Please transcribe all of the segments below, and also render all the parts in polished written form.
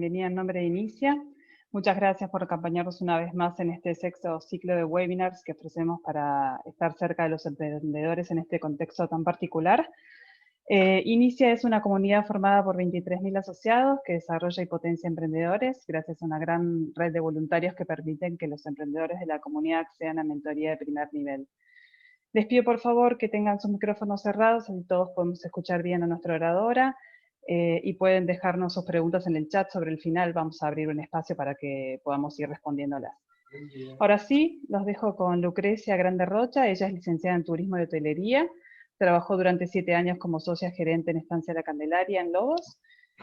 Bienvenida en nombre de Inicia. Muchas gracias por acompañarnos una vez más en este sexto ciclo de webinars que ofrecemos para estar cerca de los emprendedores en este contexto tan particular. Inicia es una comunidad formada por 23.000 asociados que desarrolla y potencia emprendedores gracias a una gran red de voluntarios que permiten que los emprendedores de la comunidad accedan a mentoría de primer nivel. Les pido por favor que tengan sus micrófonos cerrados, así todos podemos escuchar bien a nuestra oradora. Y pueden dejarnos sus preguntas en el chat. Sobre el final vamos a abrir un espacio para que podamos ir respondiéndolas. Ahora sí, los dejo con Lucrecia Grande Rocha. Ella es licenciada en Turismo y Hotelería. Trabajó durante 7 años como socia gerente en Estancia La Candelaria, en Lobos.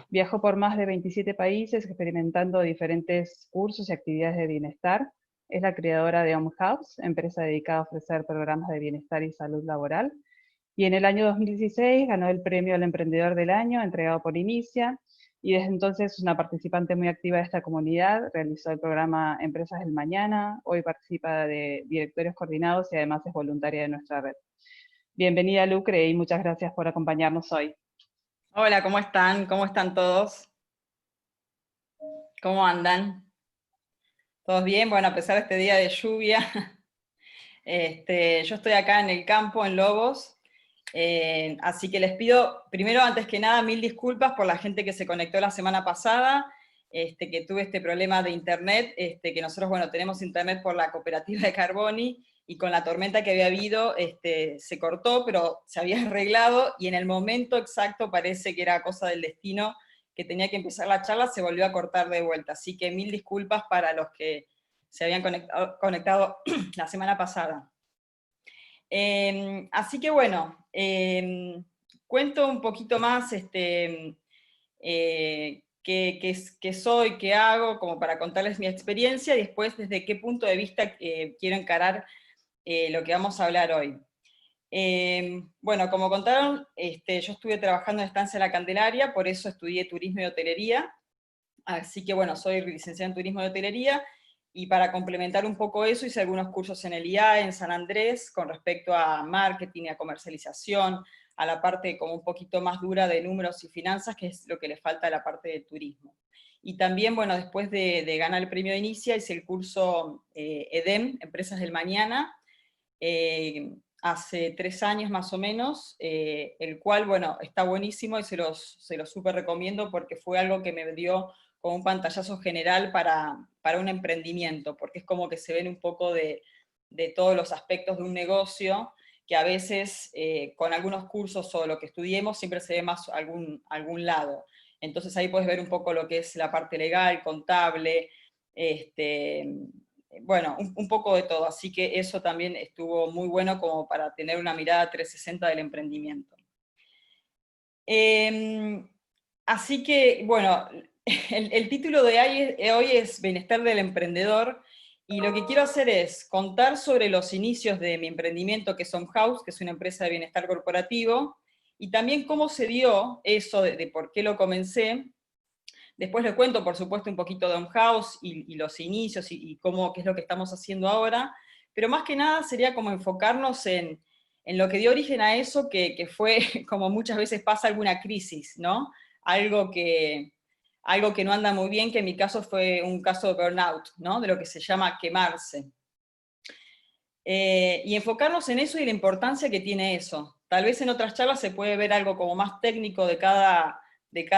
Viajó por más de 27 países experimentando diferentes cursos y actividades de bienestar. Es la creadora de Home House, empresa dedicada a ofrecer programas de bienestar y salud laboral. Y en el año 2016 ganó el premio al Emprendedor del Año, entregado por Inicia, y desde entonces es una participante muy activa de esta comunidad. Realizó el programa Empresas del Mañana, hoy participa de directorios coordinados y además es voluntaria de nuestra red. Bienvenida, Lucre, y muchas gracias por acompañarnos hoy. Hola, ¿cómo están? ¿Cómo están todos? ¿Cómo andan? ¿Todos bien? Bueno, a pesar de este día de lluvia, yo estoy acá en el campo, en Lobos, así que les pido, primero, antes que nada, 1000 disculpas por la gente que se conectó la semana pasada, que tuve este problema de internet, que nosotros, bueno, tenemos internet por la cooperativa de Carboni, y con la tormenta que había habido, se cortó, pero se había arreglado, y en el momento exacto parece que era cosa del destino, que tenía que empezar la charla, se volvió a cortar de vuelta. Así que 1000 disculpas para los que se habían conectado la semana pasada. Así que bueno, cuento un poquito más qué soy, qué hago, como para contarles mi experiencia, y después desde qué punto de vista quiero encarar lo que vamos a hablar hoy. Bueno, como contaron, yo estuve trabajando en Estancia La Candelaria, por eso estudié Turismo y Hotelería, así que bueno, soy licenciada en Turismo y Hotelería, y para complementar un poco eso, hice algunos cursos en el IAE, en San Andrés, con respecto a marketing, a comercialización, a la parte como un poquito más dura de números y finanzas, que es lo que le falta a la parte de turismo. Y también, bueno, después de ganar el premio de Inicia, hice el curso EDEM, Empresas del Mañana, hace 3 años más o menos, el cual, bueno, está buenísimo y se los súper recomiendo porque fue algo que me dio como un pantallazo general para un emprendimiento, porque es como que se ven un poco de todos los aspectos de un negocio, que a veces con algunos cursos o lo que estudiemos siempre se ve más algún lado. Entonces ahí puedes ver un poco lo que es la parte legal, contable, bueno, un poco de todo, así que eso también estuvo muy bueno como para tener una mirada 360 del emprendimiento. Así que, bueno, el título de hoy es Bienestar del Emprendedor, y lo que quiero hacer es contar sobre los inicios de mi emprendimiento, que es Home House, que es una empresa de bienestar corporativo, y también cómo se dio eso de por qué lo comencé. Después les cuento, por supuesto, un poquito de Home House y los inicios y qué es lo que estamos haciendo ahora, pero más que nada sería como enfocarnos en lo que dio origen a eso, que fue, como muchas veces pasa, alguna crisis, ¿no? Algo que no anda muy bien, que en mi caso fue un caso de burnout, ¿no? De lo que se llama quemarse. Y enfocarnos en eso y la importancia que tiene eso. Tal vez en otras charlas se puede ver algo como más técnico de cada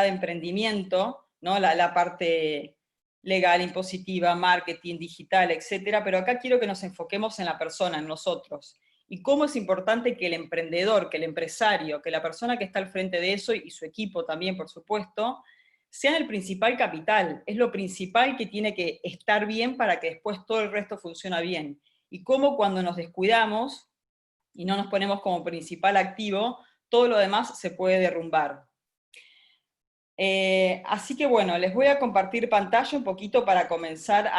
emprendimiento, ¿no? La parte legal, impositiva, marketing, digital, etcétera, pero acá quiero que nos enfoquemos en la persona, en nosotros, y cómo es importante que el emprendedor, que el empresario, que la persona que está al frente de eso, y su equipo también, por supuesto, sean el principal capital, es lo principal que tiene que estar bien para que después todo el resto funcione bien. Y cómo cuando nos descuidamos y no nos ponemos como principal activo, todo lo demás se puede derrumbar. Así que bueno, les voy a compartir pantalla un poquito para comenzar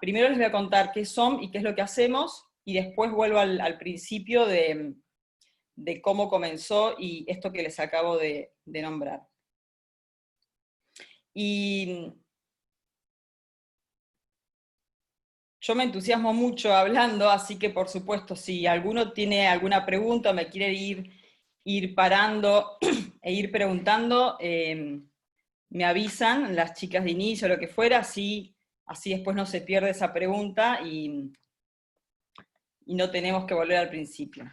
primero les voy a contar qué son y qué es lo que hacemos, y después vuelvo al principio de cómo comenzó y esto que les acabo de nombrar. Y yo me entusiasmo mucho hablando, así que por supuesto, si alguno tiene alguna pregunta o me quiere ir parando e ir preguntando, me avisan las chicas de inicio, lo que fuera, así después no se pierde esa pregunta y no tenemos que volver al principio.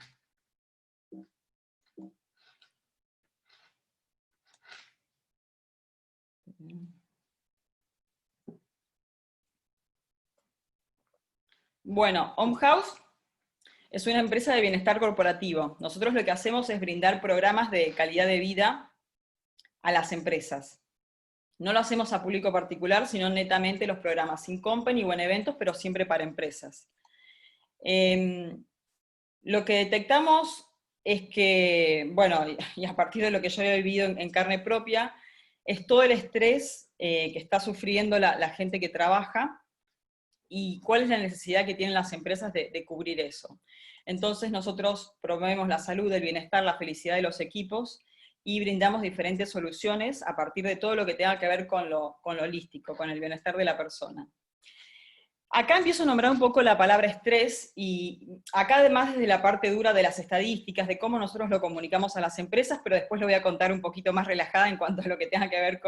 Bueno, Home House es una empresa de bienestar corporativo. Nosotros lo que hacemos es brindar programas de calidad de vida a las empresas. No lo hacemos a público particular, sino netamente los programas in company o en eventos, pero siempre para empresas. Lo que detectamos es que, bueno, y a partir de lo que yo he vivido en carne propia, es todo el estrés que está sufriendo la gente que trabaja, y cuál es la necesidad que tienen las empresas de cubrir eso. Entonces nosotros promovemos la salud, el bienestar, la felicidad de los equipos, y brindamos diferentes soluciones a partir de todo lo que tenga que ver con lo holístico, con el bienestar de la persona. Acá empiezo a nombrar un poco la palabra estrés, y acá además desde la parte dura de las estadísticas, de cómo nosotros lo comunicamos a las empresas, pero después lo voy a contar un poquito más relajada en cuanto a lo que tenga que ver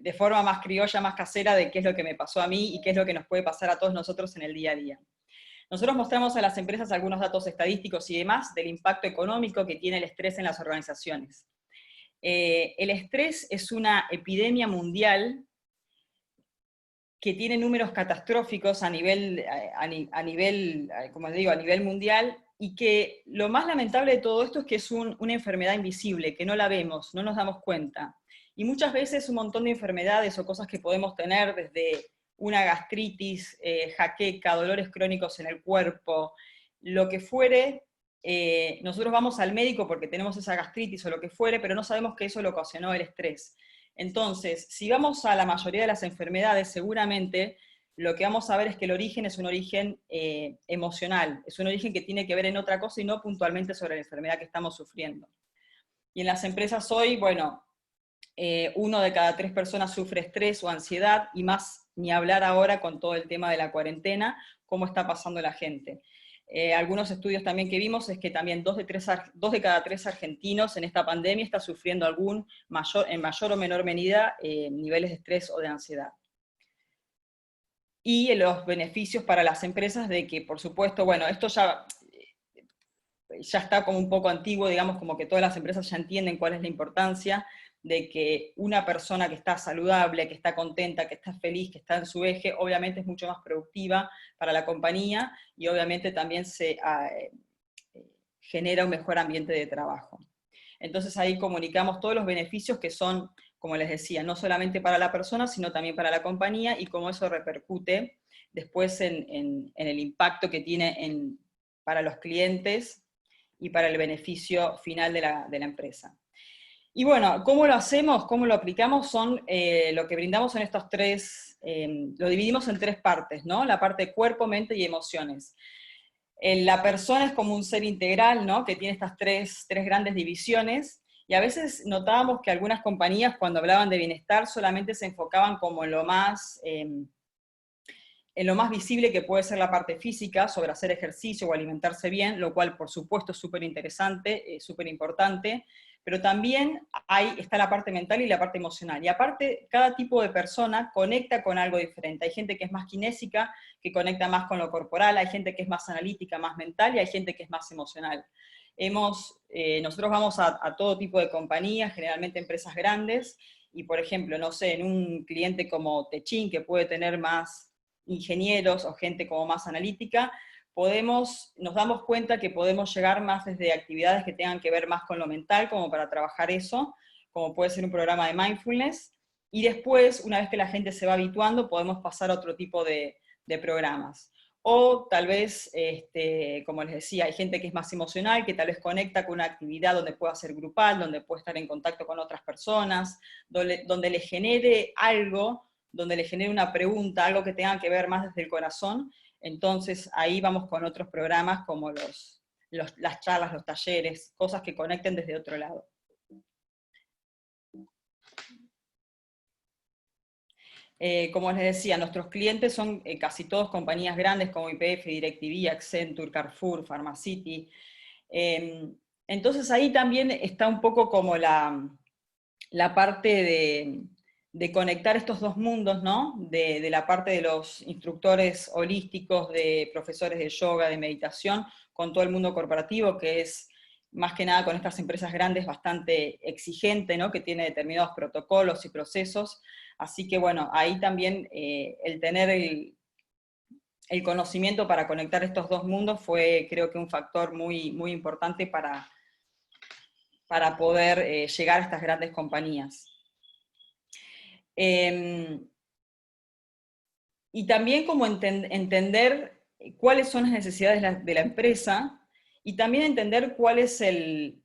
de forma más criolla, más casera, de qué es lo que me pasó a mí y qué es lo que nos puede pasar a todos nosotros en el día a día. Nosotros mostramos a las empresas algunos datos estadísticos y demás del impacto económico que tiene el estrés en las organizaciones. El estrés es una epidemia mundial que tiene números catastróficos a nivel mundial, y que lo más lamentable de todo esto es que es una enfermedad invisible, que no la vemos, no nos damos cuenta. Y muchas veces un montón de enfermedades o cosas que podemos tener, desde una gastritis, jaqueca, dolores crónicos en el cuerpo, lo que fuere, nosotros vamos al médico porque tenemos esa gastritis o lo que fuere, pero no sabemos que eso lo ocasionó el estrés. Entonces, si vamos a la mayoría de las enfermedades, seguramente lo que vamos a ver es que el origen es un origen emocional, es un origen que tiene que ver en otra cosa y no puntualmente sobre la enfermedad que estamos sufriendo. Y en las empresas hoy, bueno, 1 de cada 3 personas sufre estrés o ansiedad, y más ni hablar ahora con todo el tema de la cuarentena, cómo está pasando la gente. Algunos estudios también que vimos es que también 2 de cada 3 argentinos en esta pandemia está sufriendo en mayor o menor medida niveles de estrés o de ansiedad. Y los beneficios para las empresas de que, por supuesto, bueno, esto ya está como un poco antiguo, digamos, como que todas las empresas ya entienden cuál es la importancia de que una persona que está saludable, que está contenta, que está feliz, que está en su eje, obviamente es mucho más productiva para la compañía, y obviamente también se genera un mejor ambiente de trabajo. Entonces ahí comunicamos todos los beneficios que son, como les decía, no solamente para la persona, sino también para la compañía, y cómo eso repercute después en el impacto que tiene para los clientes y para el beneficio final de la empresa. Y bueno, ¿cómo lo hacemos? ¿Cómo lo aplicamos? Lo que brindamos en estos lo dividimos en 3 partes, ¿no? La parte de cuerpo, mente y emociones. La persona es como un ser integral, ¿no? Que tiene estas tres grandes divisiones, y a veces notábamos que algunas compañías, cuando hablaban de bienestar, solamente se enfocaban como en lo más visible, que puede ser la parte física, sobre hacer ejercicio o alimentarse bien, lo cual por supuesto es súper interesante, súper importante, pero también está la parte mental y la parte emocional. Y aparte, cada tipo de persona conecta con algo diferente. Hay gente que es más kinésica, que conecta más con lo corporal, hay gente que es más analítica, más mental, y hay gente que es más emocional. Nosotros vamos a todo tipo de compañías, generalmente empresas grandes, y por ejemplo, no sé, en un cliente como Techin, que puede tener más ingenieros o gente como más analítica, nos damos cuenta que podemos llegar más desde actividades que tengan que ver más con lo mental, como para trabajar eso, como puede ser un programa de mindfulness, y después, una vez que la gente se va habituando, podemos pasar a otro tipo de programas. O tal vez, como les decía, hay gente que es más emocional, que tal vez conecta con una actividad donde pueda ser grupal, donde puede estar en contacto con otras personas, donde le genere algo, donde le genere una pregunta, algo que tenga que ver más desde el corazón. Entonces ahí vamos con otros programas como las charlas, los talleres, cosas que conecten desde otro lado. Como les decía, nuestros clientes son casi todos compañías grandes como YPF, DirecTV, Accenture, Carrefour, Pharmacity. Entonces ahí también está un poco como la parte de conectar estos dos mundos, ¿no? De la parte de los instructores holísticos, de profesores de yoga, de meditación, con todo el mundo corporativo, que es más que nada con estas empresas grandes bastante exigente, ¿no? Que tiene determinados protocolos y procesos. Así que bueno, ahí también el tener el conocimiento para conectar estos dos mundos fue, creo que, un factor muy, muy importante para poder llegar a estas grandes compañías. Y también como entender cuáles son las necesidades de la empresa, y también entender cuál es el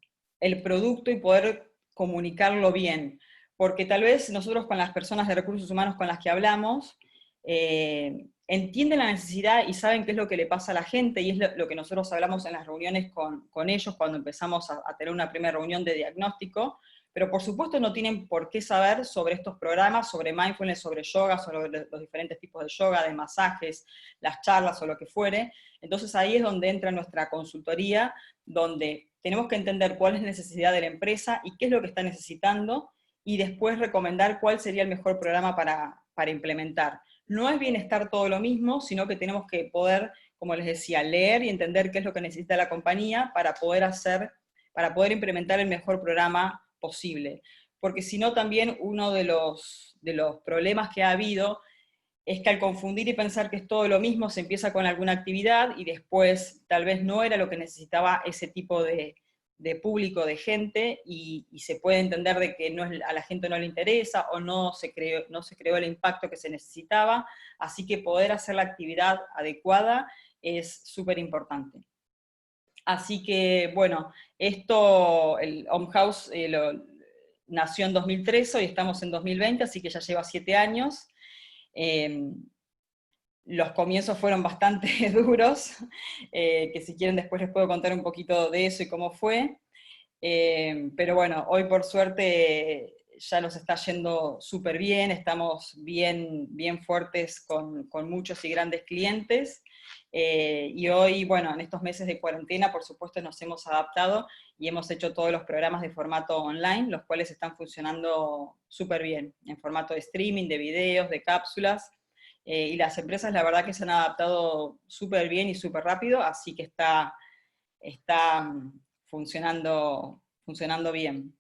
producto y poder comunicarlo bien. Porque tal vez nosotros con las personas de recursos humanos con las que hablamos, entienden la necesidad y saben qué es lo que le pasa a la gente, y es lo que nosotros hablamos en las reuniones con ellos cuando empezamos a tener una primera reunión de diagnóstico, pero por supuesto no tienen por qué saber sobre estos programas, sobre mindfulness, sobre yoga, sobre los diferentes tipos de yoga, de masajes, las charlas o lo que fuere. Entonces ahí es donde entra nuestra consultoría, donde tenemos que entender cuál es la necesidad de la empresa y qué es lo que está necesitando, y después recomendar cuál sería el mejor programa para implementar. No es bienestar todo lo mismo, sino que tenemos que poder, como les decía, leer y entender qué es lo que necesita la compañía para poder implementar el mejor programa posible. Porque si no, también uno de los problemas que ha habido es que al confundir y pensar que es todo lo mismo, se empieza con alguna actividad y después tal vez no era lo que necesitaba ese tipo de público, de gente, y se puede entender de que a la gente no le interesa o no se creó el impacto que se necesitaba, así que poder hacer la actividad adecuada es súper importante. Así que, bueno, el Om House nació en 2013, hoy estamos en 2020, así que ya lleva 7 años. Los comienzos fueron bastante duros, que si quieren después les puedo contar un poquito de eso y cómo fue. Pero bueno, hoy por suerte ya nos está yendo súper bien, estamos bien, bien fuertes con muchos y grandes clientes. Y hoy, bueno, en estos meses de cuarentena, por supuesto, nos hemos adaptado y hemos hecho todos los programas de formato online, los cuales están funcionando súper bien, en formato de streaming, de videos, de cápsulas. Y las empresas, la verdad que se han adaptado súper bien y súper rápido, así que está funcionando bien.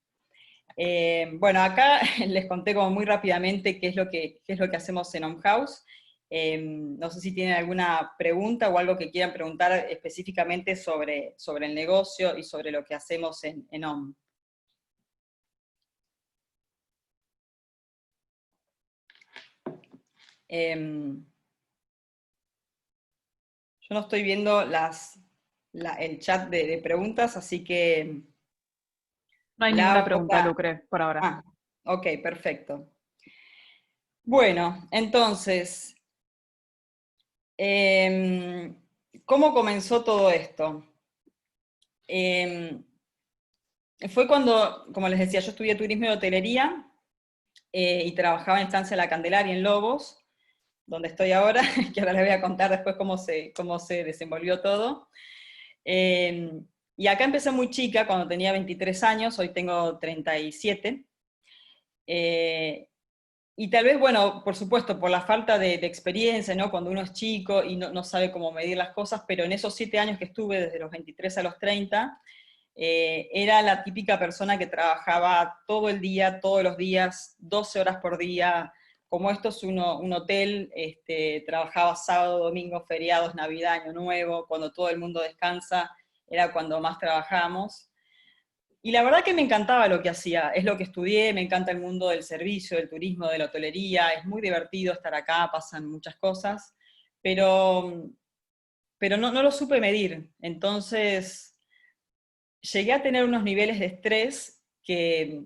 Bueno, acá les conté como muy rápidamente qué es lo que hacemos en Om House. No sé si tienen alguna pregunta o algo que quieran preguntar específicamente sobre el negocio y sobre lo que hacemos en Om. Yo no estoy viendo el chat de preguntas, así que... No hay ninguna pregunta, Lucre, por ahora. Ah, ok, perfecto. Bueno, entonces, ¿cómo comenzó todo esto? Fue cuando, como les decía, yo estudié turismo y hotelería y trabajaba en Estancia La Candelaria en Lobos, donde estoy ahora, que ahora les voy a contar después cómo se desenvolvió todo. Y acá empecé muy chica, cuando tenía 23 años, hoy tengo 37. Y tal vez, bueno, por supuesto, por la falta de experiencia, ¿no? Cuando uno es chico y no sabe cómo medir las cosas, pero en esos 7 años que estuve, desde los 23 a los 30, era la típica persona que trabajaba todo el día, todos los días, 12 horas por día. Como esto es un hotel, trabajaba sábado, domingo, feriados, Navidad, Año Nuevo, cuando todo el mundo descansa, era cuando más trabajamos. Y la verdad que me encantaba lo que hacía, es lo que estudié, me encanta el mundo del servicio, del turismo, de la hotelería, es muy divertido estar acá, pasan muchas cosas, pero no lo supe medir. Entonces llegué a tener unos niveles de estrés que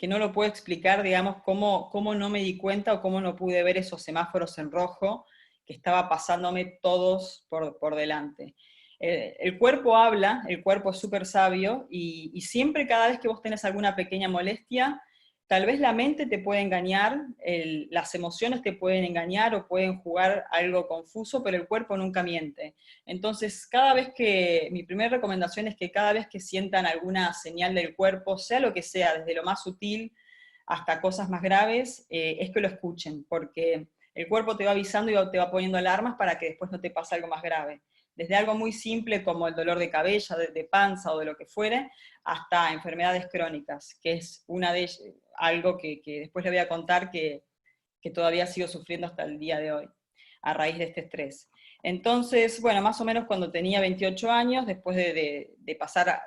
no lo puedo explicar, digamos, cómo no me di cuenta o cómo no pude ver esos semáforos en rojo que estaba pasándome todos por delante. El cuerpo habla, el cuerpo es súper sabio, y siempre, cada vez que vos tenés alguna pequeña molestia, tal vez la mente te puede engañar, las emociones te pueden engañar o pueden jugar algo confuso, pero el cuerpo nunca miente. Entonces, mi primera recomendación es que cada vez que sientan alguna señal del cuerpo, sea lo que sea, desde lo más sutil hasta cosas más graves, es que lo escuchen, porque el cuerpo te va avisando y te va poniendo alarmas para que después no te pase algo más grave. Desde algo muy simple como el dolor de cabeza, de panza o de lo que fuere, hasta enfermedades crónicas, que es una de ellas, algo que después le voy a contar que todavía sigo sufriendo hasta el día de hoy, a raíz de este estrés. Entonces, bueno, más o menos cuando tenía 28 años, después de pasar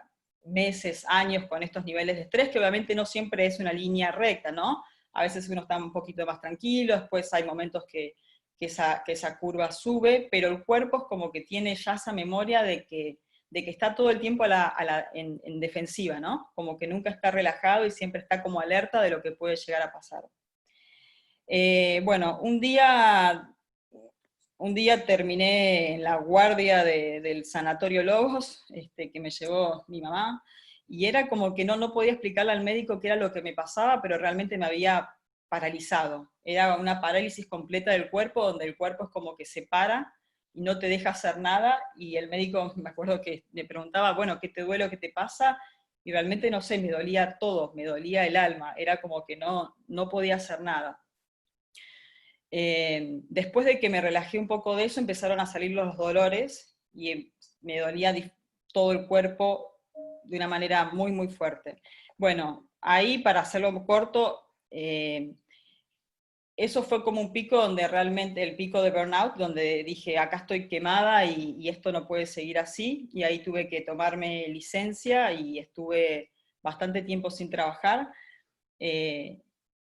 meses, años con estos niveles de estrés, que obviamente no siempre es una línea recta, ¿no? A veces uno está un poquito más tranquilo, después hay momentos que esa curva sube, pero el cuerpo es como que tiene ya esa memoria de que está todo el tiempo en defensiva, ¿no? Como que nunca está relajado y siempre está como alerta de lo que puede llegar a pasar. Bueno, un día terminé en la guardia del Sanatorio Lobos, que me llevó mi mamá, y era como que no podía explicarle al médico qué era lo que me pasaba, pero realmente me había paralizado. Era una parálisis completa del cuerpo, donde el cuerpo es como que se para y no te deja hacer nada, y el médico, me acuerdo que me preguntaba, bueno, ¿qué te duele o qué te pasa? Y realmente no sé, me dolía todo, me dolía el alma, era como que no podía hacer nada. Después de que me relajé un poco de eso, empezaron a salir los dolores y me dolía todo el cuerpo de una manera muy, muy fuerte. Bueno, ahí, para hacerlo corto, eso fue como un pico donde realmente, el pico de burnout, donde dije, acá estoy quemada y esto no puede seguir así, y ahí tuve que tomarme licencia y estuve bastante tiempo sin trabajar. Eh,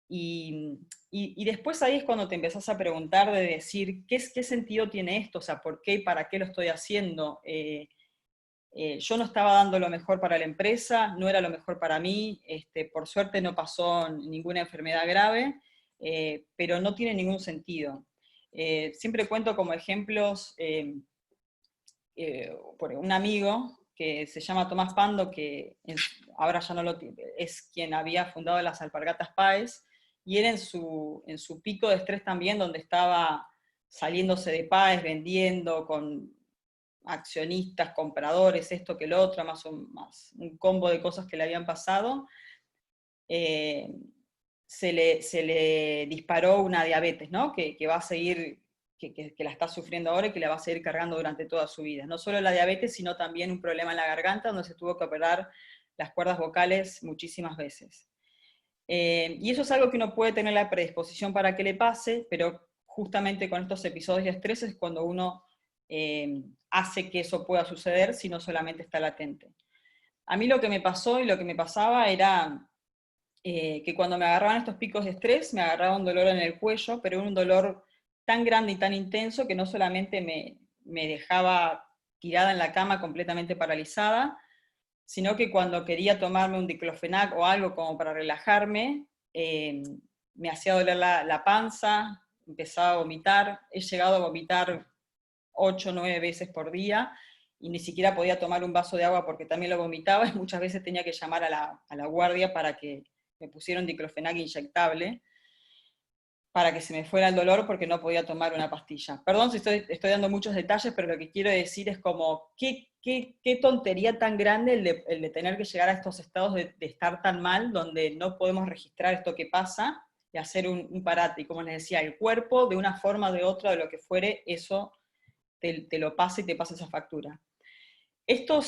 y después ahí es cuando te empezás a preguntar de decir, ¿qué sentido tiene esto? O sea, ¿por qué y para qué lo estoy haciendo? Yo no estaba dando lo mejor para la empresa, no era lo mejor para mí, por suerte no pasó ninguna enfermedad grave, pero no tiene ningún sentido. Siempre cuento como ejemplos por un amigo que se llama Tomás Pando, que ahora ya no lo tiene, es quien había fundado las Alpargatas Páez, y era en su pico de estrés también, donde estaba saliéndose de Páez, vendiendo con accionistas, compradores, esto que lo otro, más un combo de cosas que le habían pasado, se le disparó una diabetes, ¿no? Que va a seguir, que la está sufriendo ahora y que la va a seguir cargando durante toda su vida. No solo la diabetes, sino también un problema en la garganta, donde se tuvo que operar las cuerdas vocales muchísimas veces. Y eso es algo que uno puede tener la predisposición para que le pase, pero justamente con estos episodios de estrés es cuando uno hace que eso pueda suceder, si no solamente está latente. A mí lo que me pasó y lo que me pasaba era que cuando me agarraban estos picos de estrés, me agarraba un dolor en el cuello, pero era un dolor tan grande y tan intenso que no solamente me dejaba tirada en la cama completamente paralizada, sino que cuando quería tomarme un diclofenac o algo como para relajarme, me hacía doler la panza, empezaba a vomitar, he llegado a vomitar 8 o 9 veces por día, y ni siquiera podía tomar un vaso de agua porque también lo vomitaba, y muchas veces tenía que llamar a la guardia para que me pusieran diclofenac inyectable, para que se me fuera el dolor porque no podía tomar una pastilla. Perdón si estoy dando muchos detalles, pero lo que quiero decir es como, qué tontería tan grande el de tener que llegar a estos estados de estar tan mal, donde no podemos registrar esto que pasa, y hacer un parate. Y como les decía, el cuerpo, de una forma o de otra, de lo que fuere, eso te lo pasa y te pasa esa factura. Esto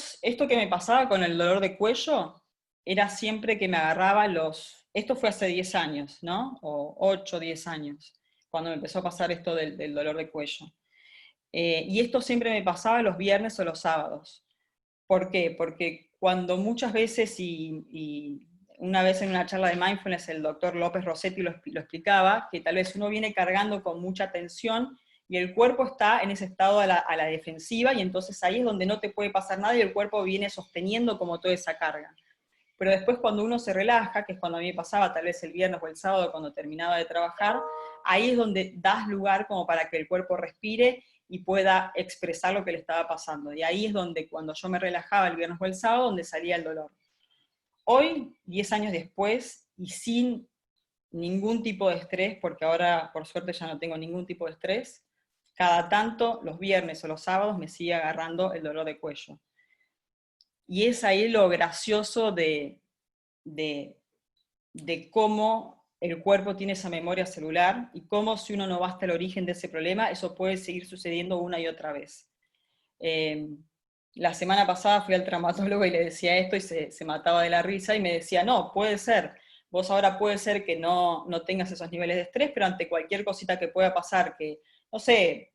que me pasaba con el dolor de cuello, era siempre que me agarraba esto fue hace 10 años, ¿no? O 8, 10 años, cuando me empezó a pasar esto del dolor de cuello. Y esto siempre me pasaba los viernes o los sábados. ¿Por qué? Porque cuando muchas veces, y una vez en una charla de mindfulness el doctor López Rossetti lo explicaba, que tal vez uno viene cargando con mucha tensión y el cuerpo está en ese estado a la defensiva, y entonces ahí es donde no te puede pasar nada y el cuerpo viene sosteniendo como toda esa carga. Pero después cuando uno se relaja, que es cuando a mí me pasaba tal vez el viernes o el sábado cuando terminaba de trabajar, ahí es donde das lugar como para que el cuerpo respire y pueda expresar lo que le estaba pasando. Y ahí es donde, cuando yo me relajaba el viernes o el sábado, donde salía el dolor. Hoy, 10 años después, y sin ningún tipo de estrés, porque ahora por suerte ya no tengo ningún tipo de estrés. Cada tanto, los viernes o los sábados, me sigue agarrando el dolor de cuello. Y es ahí lo gracioso de, de cómo el cuerpo tiene esa memoria celular y cómo si uno no va hasta el origen de ese problema, eso puede seguir sucediendo una y otra vez. La semana pasada fui al traumatólogo y le decía esto y se mataba de la risa y me decía, no, puede ser, vos ahora puede ser que no tengas esos niveles de estrés, pero ante cualquier cosita que pueda pasar, que, no sé,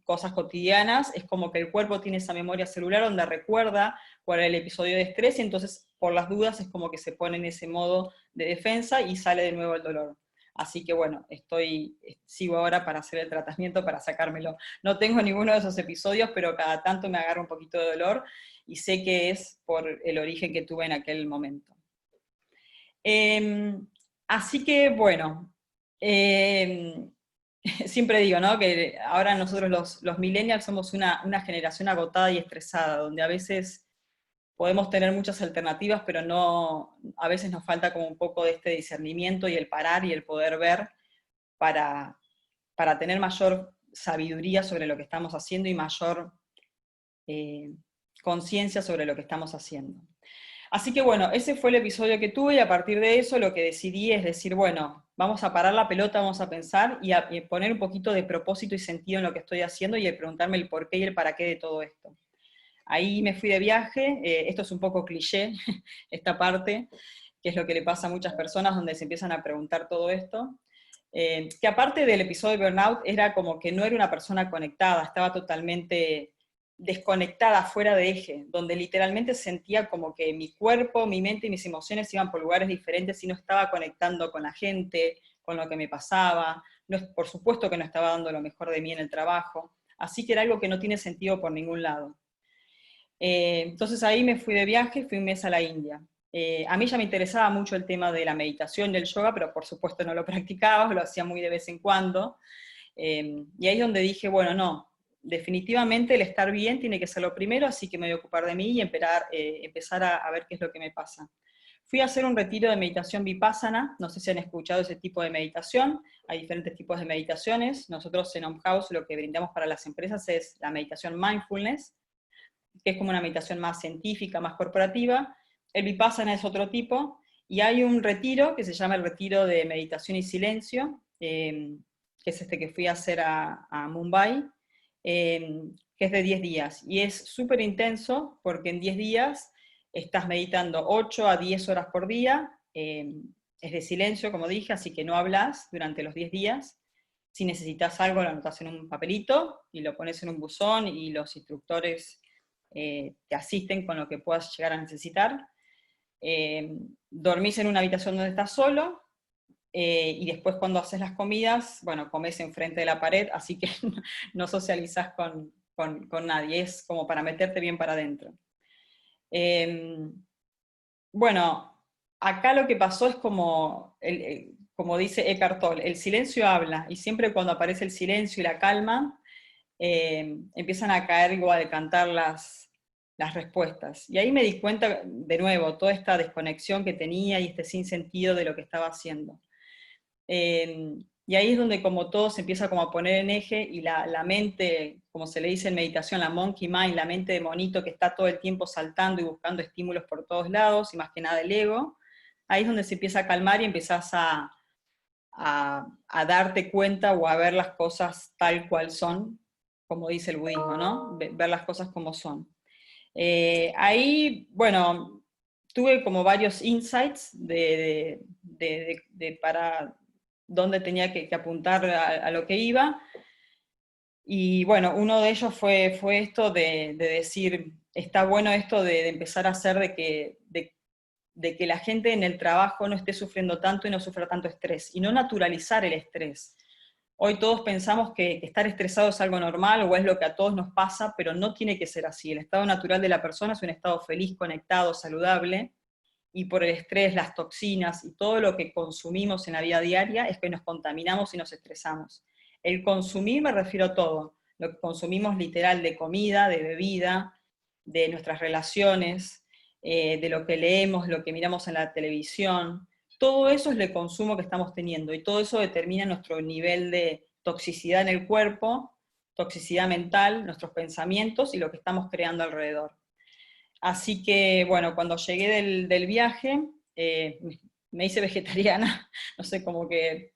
cosas cotidianas, es como que el cuerpo tiene esa memoria celular donde recuerda cuál era el episodio de estrés y entonces por las dudas es como que se pone en ese modo de defensa y sale de nuevo el dolor. Así que bueno, sigo ahora para hacer el tratamiento, para sacármelo. No tengo ninguno de esos episodios, pero cada tanto me agarra un poquito de dolor y sé que es por el origen que tuve en aquel momento. Así que bueno, siempre digo, ¿no? Que ahora nosotros los millennials somos una generación agotada y estresada, donde a veces podemos tener muchas alternativas, pero a veces nos falta como un poco de este discernimiento y el parar y el poder ver para tener mayor sabiduría sobre lo que estamos haciendo y mayor conciencia sobre lo que estamos haciendo. Así que bueno, ese fue el episodio que tuve y a partir de eso lo que decidí es decir, bueno, vamos a parar la pelota, vamos a pensar y poner un poquito de propósito y sentido en lo que estoy haciendo y preguntarme el por qué y el para qué de todo esto. Ahí me fui de viaje, esto es un poco cliché, esta parte, que es lo que le pasa a muchas personas donde se empiezan a preguntar todo esto, que aparte del episodio de burnout era como que no era una persona conectada, estaba totalmente desconectada, fuera de eje, donde literalmente sentía como que mi cuerpo, mi mente y mis emociones iban por lugares diferentes y no estaba conectando con la gente, con lo que me pasaba, no, por supuesto que no estaba dando lo mejor de mí en el trabajo, así que era algo que no tiene sentido por ningún lado. Entonces ahí me fui de viaje, fui un mes a la India. A mí ya me interesaba mucho el tema de la meditación y el yoga, pero por supuesto no lo practicaba, lo hacía muy de vez en cuando. Y ahí es donde dije, bueno, no, definitivamente el estar bien tiene que ser lo primero, así que me voy a ocupar de mí y empezar a ver qué es lo que me pasa. Fui a hacer un retiro de meditación vipassana, no sé si han escuchado ese tipo de meditación, hay diferentes tipos de meditaciones. Nosotros en Om House lo que brindamos para las empresas es la meditación mindfulness, que es como una meditación más científica, más corporativa. El Vipassana es otro tipo, y hay un retiro que se llama el Retiro de Meditación y Silencio, que es este que fui a hacer a Mumbai, que es de 10 días, y es súper intenso, porque en 10 días estás meditando 8 a 10 horas por día, es de silencio, como dije, así que no hablas durante los 10 días. Si necesitas algo, lo anotas en un papelito, y lo pones en un buzón, y los instructores te asisten con lo que puedas llegar a necesitar. Dormís en una habitación donde estás solo, y después cuando haces las comidas, bueno, comes enfrente de la pared, así que no socializás con nadie, es como para meterte bien para adentro. Bueno, acá lo que pasó es como dice Eckhart Tolle, el silencio habla, y siempre cuando aparece el silencio y la calma, empiezan a caer igual, a cantar las respuestas. Y ahí me di cuenta, de nuevo, toda esta desconexión que tenía y este sinsentido de lo que estaba haciendo. Y ahí es donde como todo se empieza como a poner en eje y la mente, como se le dice en meditación, la monkey mind, la mente de monito que está todo el tiempo saltando y buscando estímulos por todos lados, y más que nada el ego, ahí es donde se empieza a calmar y empezás a darte cuenta o a ver las cosas tal cual son, como dice el budismo, ¿no? Ver las cosas como son. Ahí, bueno, tuve como varios insights para dónde tenía que apuntar a lo que iba. Y bueno, uno de ellos fue esto de decir, está bueno esto de empezar a hacer de que la gente en el trabajo no esté sufriendo tanto y no sufra tanto estrés, y no naturalizar el estrés. Hoy todos pensamos que estar estresado es algo normal o es lo que a todos nos pasa, pero no tiene que ser así. El estado natural de la persona es un estado feliz, conectado, saludable, y por el estrés, las toxinas y todo lo que consumimos en la vida diaria es que nos contaminamos y nos estresamos. El consumir me refiero a todo, lo que consumimos literal de comida, de bebida, de nuestras relaciones, de lo que leemos, lo que miramos en la televisión, todo eso es el consumo que estamos teniendo, y todo eso determina nuestro nivel de toxicidad en el cuerpo, toxicidad mental, nuestros pensamientos y lo que estamos creando alrededor. Así que, bueno, cuando llegué del viaje, me hice vegetariana, no sé, como que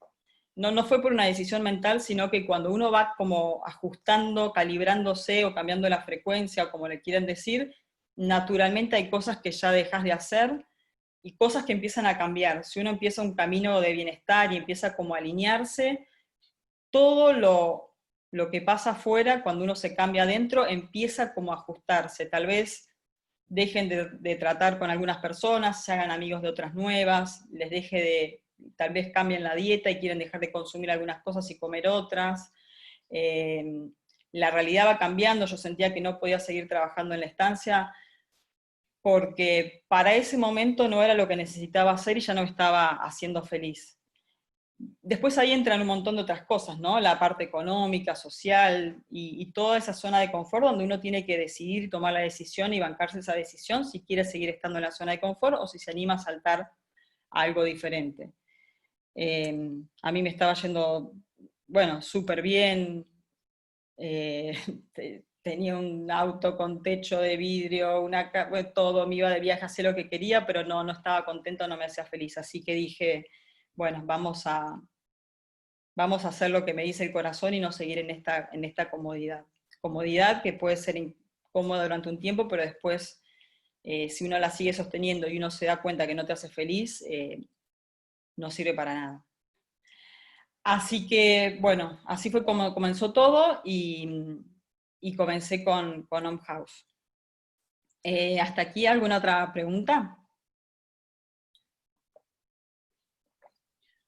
no fue por una decisión mental, sino que cuando uno va como ajustando, calibrándose o cambiando la frecuencia, o como le quieren decir, naturalmente hay cosas que ya dejas de hacer y cosas que empiezan a cambiar. Si uno empieza un camino de bienestar y empieza como a alinearse, todo lo que pasa afuera, cuando uno se cambia adentro, empieza como a ajustarse. Tal vez dejen de tratar con algunas personas, se hagan amigos de otras nuevas, les deje tal vez cambien la dieta y quieren dejar de consumir algunas cosas y comer otras. La realidad va cambiando, yo sentía que no podía seguir trabajando en la estancia, porque para ese momento no era lo que necesitaba hacer y ya no me estaba haciendo feliz. Después ahí entran un montón de otras cosas, ¿no? La parte económica, social, y toda esa zona de confort donde uno tiene que decidir, tomar la decisión y bancarse esa decisión si quiere seguir estando en la zona de confort o si se anima a saltar a algo diferente. A mí me estaba yendo, bueno, súper bien, eh, tenía un auto con techo de vidrio, bueno, todo, me iba de viaje, hacía lo que quería, pero no estaba contento, no me hacía feliz, así que dije, bueno, vamos a hacer lo que me dice el corazón y no seguir en esta comodidad. Comodidad que puede ser incómoda durante un tiempo, pero después, si uno la sigue sosteniendo y uno se da cuenta que no te hace feliz, no sirve para nada. Así que, bueno, así fue como comenzó todo y comencé con Om House. ¿Hasta aquí alguna otra pregunta?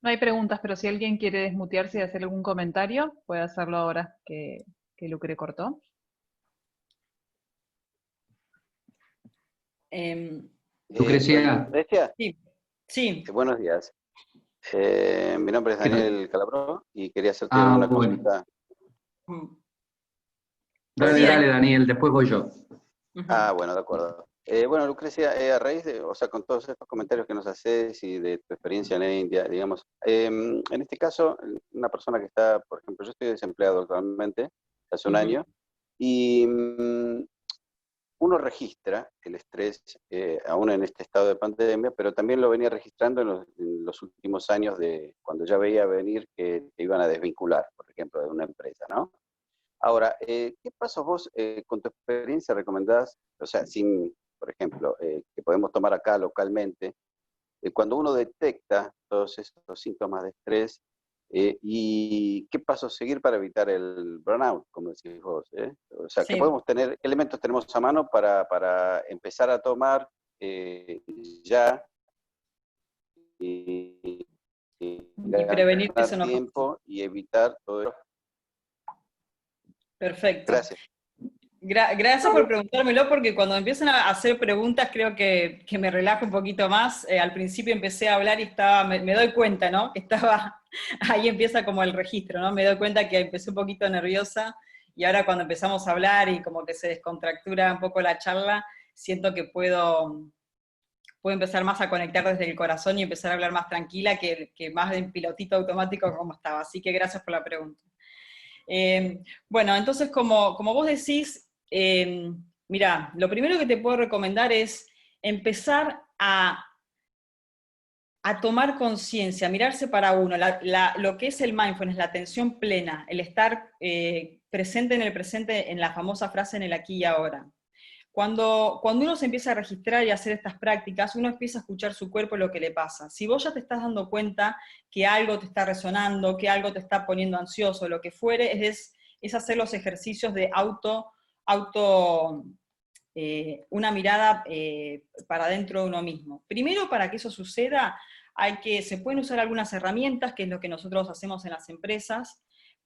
No hay preguntas, pero si alguien quiere desmutearse y hacer algún comentario, puede hacerlo ahora que Lucre cortó. Lucrecia, Lucrecia, Sí, sí. buenos días. Mi nombre es ¿qué tal? Daniel Calabró y quería hacerte una Bueno. consulta. Mm. Dale, Sí, dale, Daniel, después voy yo. Ujú. Bueno, de acuerdo. Bueno, Lucrecia, a raíz de, o sea, con todos estos comentarios que nos haces y de tu experiencia en la India, digamos, en este caso, una persona que está, por ejemplo, yo estoy desempleado actualmente, hace un Ujú. año, y uno registra el estrés, aún en este estado de pandemia, pero también lo venía registrando en los últimos años de cuando ya veía venir que te iban a desvincular, por ejemplo, de una empresa, ¿no? Ahora, ¿qué pasos vos, con tu experiencia, recomendás, o sea, por ejemplo, que podemos tomar acá localmente, cuando uno detecta todos esos síntomas de estrés, y qué pasos seguir para evitar el burnout, como decís vos? O sea, ¿qué Sí, podemos tener, qué elementos tenemos a mano para empezar a tomar ya y, y y prevenir que eso ganar no pase. tiempo y evitar todo eso? Perfecto. Gracias. Gracias por preguntármelo, porque cuando empiezan a hacer preguntas creo que me relajo un poquito más. Al principio empecé a hablar y me doy cuenta, ¿no? Que estaba, ahí empieza como el registro, ¿no? Me doy cuenta que empecé un poquito nerviosa, y ahora cuando empezamos a hablar y como que se descontractura un poco la charla, siento que puedo empezar más a conectar desde el corazón y empezar a hablar más tranquila que más en pilotito automático como estaba. Así que gracias por la pregunta. Bueno, entonces como vos decís, mirá, lo primero que te puedo recomendar es empezar a tomar conciencia, mirarse para uno, lo que es el mindfulness, la atención plena, el estar presente en el presente, en la famosa frase en el aquí y ahora. Cuando uno se empieza a registrar y a hacer estas prácticas, uno empieza a escuchar su cuerpo, lo que le pasa. Si vos ya te estás dando cuenta que algo te está resonando, que algo te está poniendo ansioso, lo que fuere, es hacer los ejercicios de una mirada para dentro de uno mismo. Primero, para que eso suceda, se pueden usar algunas herramientas, que es lo que nosotros hacemos en las empresas,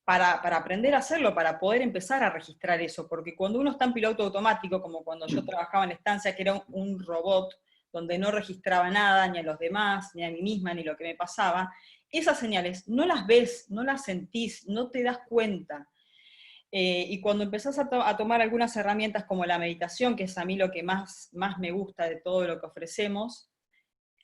para aprender a hacerlo, para poder empezar a registrar eso, porque cuando uno está en piloto automático, como cuando yo trabajaba en la estancia, que era un robot, donde no registraba nada, ni a los demás, ni a mí misma, ni lo que me pasaba, esas señales no las ves, no las sentís, no te das cuenta. Y cuando empezás a tomar algunas herramientas como la meditación, que es a mí lo que más me gusta de todo lo que ofrecemos,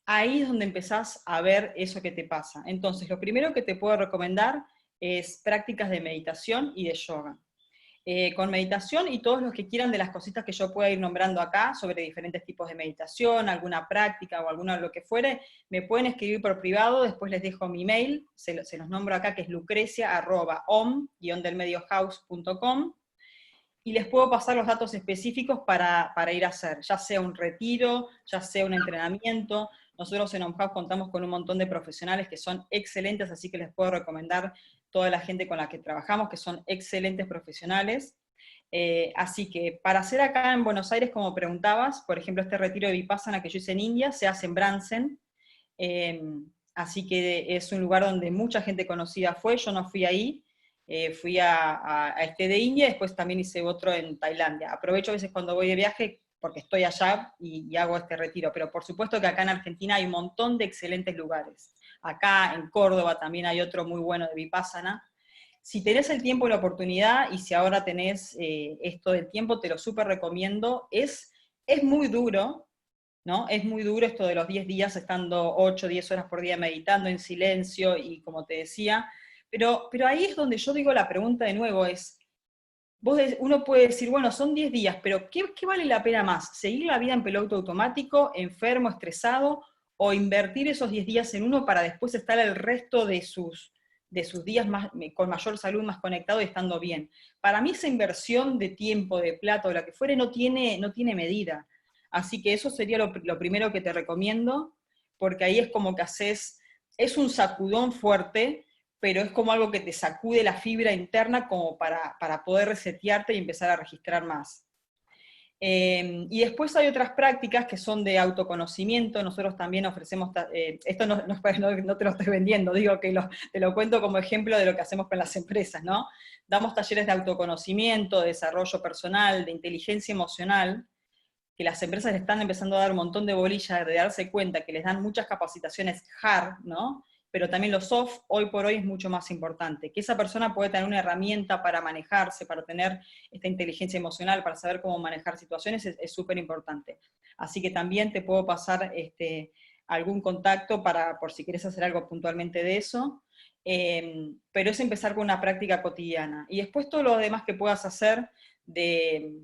ahí es donde empezás a ver eso que te pasa. Entonces, lo primero que te puedo recomendar es prácticas de meditación y de yoga. Con meditación y todos los que quieran de las cositas que yo pueda ir nombrando acá sobre diferentes tipos de meditación, alguna práctica o alguna lo que fuere, me pueden escribir por privado, después les dejo mi mail, se los nombro acá, que es lucrecia@om-mediohouse.com, y les puedo pasar los datos específicos para ir a hacer, ya sea un retiro, ya sea un entrenamiento. Nosotros en OmHouse contamos con un montón de profesionales que son excelentes, así que les puedo recomendar toda la gente con la que trabajamos, que son excelentes profesionales. Así que para hacer acá en Buenos Aires, como preguntabas, por ejemplo, este retiro de Vipassana que yo hice en India, se hace en Bransen, así que es un lugar donde mucha gente conocida fue, yo no fui ahí, fui a este de India, después también hice otro en Tailandia. Aprovecho a veces cuando voy de viaje, porque estoy allá y hago este retiro, pero por supuesto que acá en Argentina hay un montón de excelentes lugares. Acá en Córdoba también hay otro muy bueno de Vipassana. Si tenés el tiempo y la oportunidad, y si ahora tenés esto del tiempo, te lo súper recomiendo. Es muy duro, ¿no? Es muy duro esto de los 10 días estando 8, 10 horas por día meditando en silencio, y como te decía, pero ahí es donde yo digo la pregunta de nuevo, es, uno puede decir, bueno, son 10 días, pero ¿qué vale la pena más? ¿Seguir la vida en piloto automático, enfermo, estresado, o invertir esos 10 días en uno para después estar el resto de sus días con mayor salud, más conectado y estando bien? Para mí esa inversión de tiempo, de plata o la que fuere, no tiene medida. Así que eso sería lo primero que te recomiendo, porque ahí es como que es un sacudón fuerte, pero es como algo que te sacude la fibra interna como para poder resetearte y empezar a registrar más. Y después hay otras prácticas que son de autoconocimiento. Nosotros también ofrecemos, esto no te lo estoy vendiendo, digo que te lo cuento como ejemplo de lo que hacemos con las empresas, ¿no? Damos talleres de autoconocimiento, de desarrollo personal, de inteligencia emocional, que las empresas están empezando a dar un montón de bolilla, de darse cuenta que les dan muchas capacitaciones hard, ¿no? Pero también lo soft, hoy por hoy, es mucho más importante. Que esa persona puede tener una herramienta para manejarse, para tener esta inteligencia emocional, para saber cómo manejar situaciones, es súper importante. Así que también te puedo pasar algún contacto por si quieres hacer algo puntualmente de eso. Pero es empezar con una práctica cotidiana. Y después todo lo demás que puedas hacer de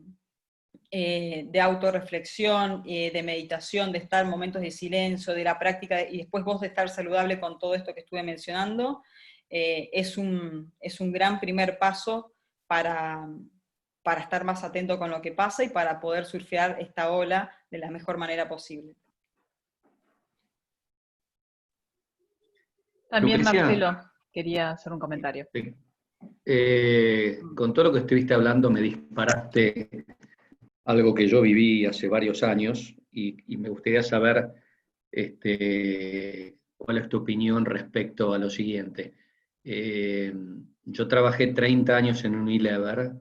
autorreflexión, de meditación, de estar en momentos de silencio, de la práctica, y después vos de estar saludable con todo esto que estuve mencionando, es un gran primer paso para estar más atento con lo que pasa y para poder surfear esta ola de la mejor manera posible. También Lucrecia, Marcelo quería hacer un comentario. con todo lo que estuviste hablando me disparaste algo que yo viví hace varios años y me gustaría saber cuál es tu opinión respecto a lo siguiente. Yo trabajé 30 años en Unilever,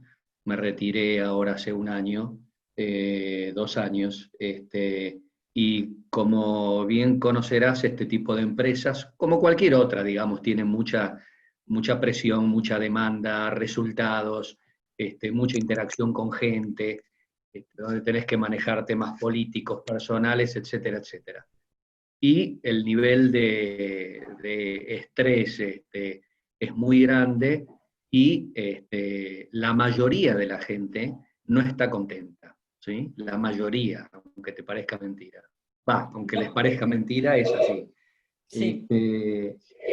me retiré ahora hace un año, 2 años, y como bien conocerás, este tipo de empresas, como cualquier otra, digamos, tienen mucha presión, mucha demanda, resultados, mucha interacción con gente, donde tenés que manejar temas políticos, personales, etcétera, etcétera. Y el nivel de estrés es muy grande y la mayoría de la gente no está contenta, ¿sí? La mayoría, aunque te parezca mentira. Aunque les parezca mentira, es así. Sí.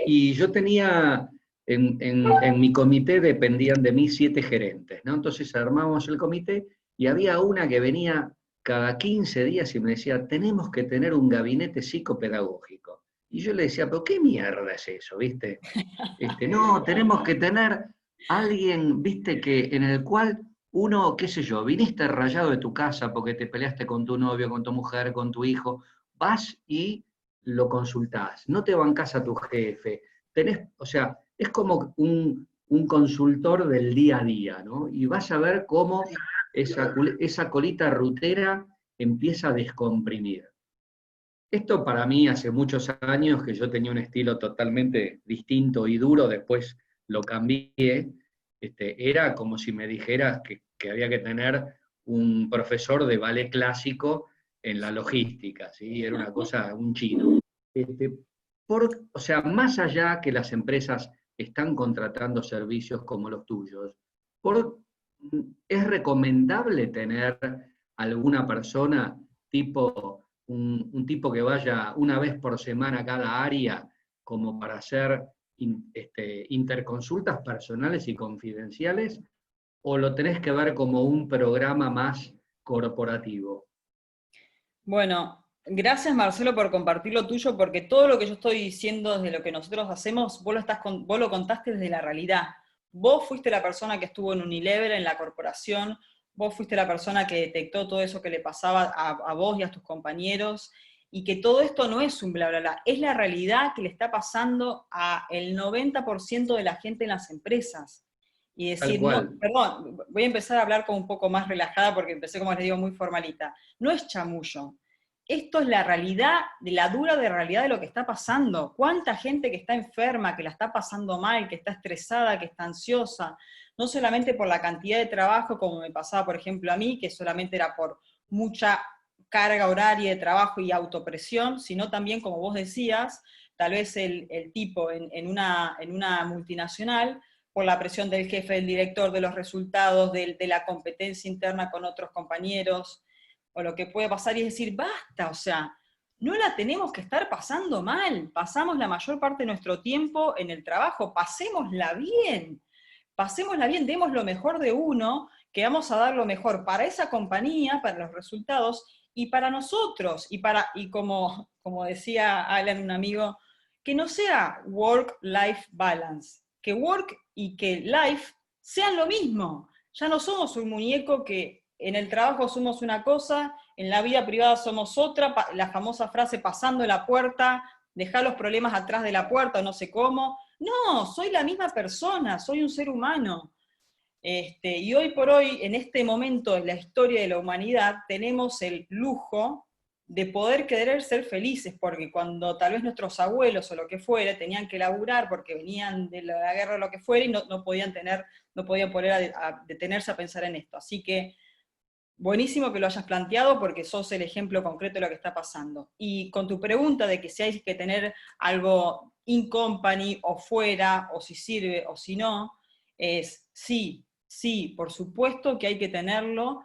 Y yo tenía, en mi comité dependían de mí 7 gerentes, ¿no? Entonces armamos el comité y había una que venía cada 15 días y me decía, tenemos que tener un gabinete psicopedagógico. Y yo le decía, pero ¿qué mierda es eso, viste? No, tenemos que tener alguien, viste, en el cual uno, qué sé yo, viniste rayado de tu casa porque te peleaste con tu novio, con tu mujer, con tu hijo, vas y lo consultás, no te bancás a tu jefe, o sea, es como un consultor del día a día, ¿no? Y vas a ver cómo esa colita rutera empieza a descomprimir. Esto para mí hace muchos años que yo tenía un estilo totalmente distinto y duro, después lo cambié, era como si me dijeras que había que tener un profesor de ballet clásico en la logística, ¿sí? Era una cosa, un chino. O sea, más allá que las empresas están contratando servicios como los tuyos, ¿es recomendable tener alguna persona, un tipo que vaya una vez por semana a cada área, como para hacer interconsultas personales y confidenciales, o lo tenés que ver como un programa más corporativo? Bueno, gracias Marcelo por compartir lo tuyo, porque todo lo que yo estoy diciendo desde lo que nosotros hacemos, vos lo contaste desde la realidad. Vos fuiste la persona que estuvo en Unilever, en la corporación, vos fuiste la persona que detectó todo eso que le pasaba a vos y a tus compañeros, y que todo esto no es un bla bla bla, es la realidad que le está pasando al 90% de la gente en las empresas. Y decir, no, perdón, voy a empezar a hablar como un poco más relajada porque empecé, como les digo, muy formalita. No es chamullo. Esto es la realidad, de la dura de realidad de lo que está pasando. ¿Cuánta gente que está enferma, que la está pasando mal, que está estresada, que está ansiosa? No solamente por la cantidad de trabajo, como me pasaba, por ejemplo, a mí, que solamente era por mucha carga horaria de trabajo y autopresión, sino también, como vos decías, tal vez el tipo en una multinacional, por la presión del jefe, del director, de los resultados, de la competencia interna con otros compañeros, o lo que puede pasar, y es decir, basta, o sea, no la tenemos que estar pasando mal, pasamos la mayor parte de nuestro tiempo en el trabajo, pasémosla bien, demos lo mejor de uno, que vamos a dar lo mejor para esa compañía, para los resultados, y para nosotros, y como decía Alan, un amigo, que no sea work-life balance, que work y que life sean lo mismo. Ya no somos un muñeco que en el trabajo somos una cosa, en la vida privada somos otra, la famosa frase pasando la puerta, dejar los problemas atrás de la puerta, no sé cómo. No, soy la misma persona, soy un ser humano. Y hoy por hoy, en este momento de la historia de la humanidad, tenemos el lujo de poder querer ser felices, porque cuando tal vez nuestros abuelos o lo que fuera tenían que laburar porque venían de la guerra o lo que fuera y no podían poner a detenerse a pensar en esto. Así que buenísimo que lo hayas planteado porque sos el ejemplo concreto de lo que está pasando. Y con tu pregunta de que si hay que tener algo in company o fuera, o si sirve o si no, es sí, sí, por supuesto que hay que tenerlo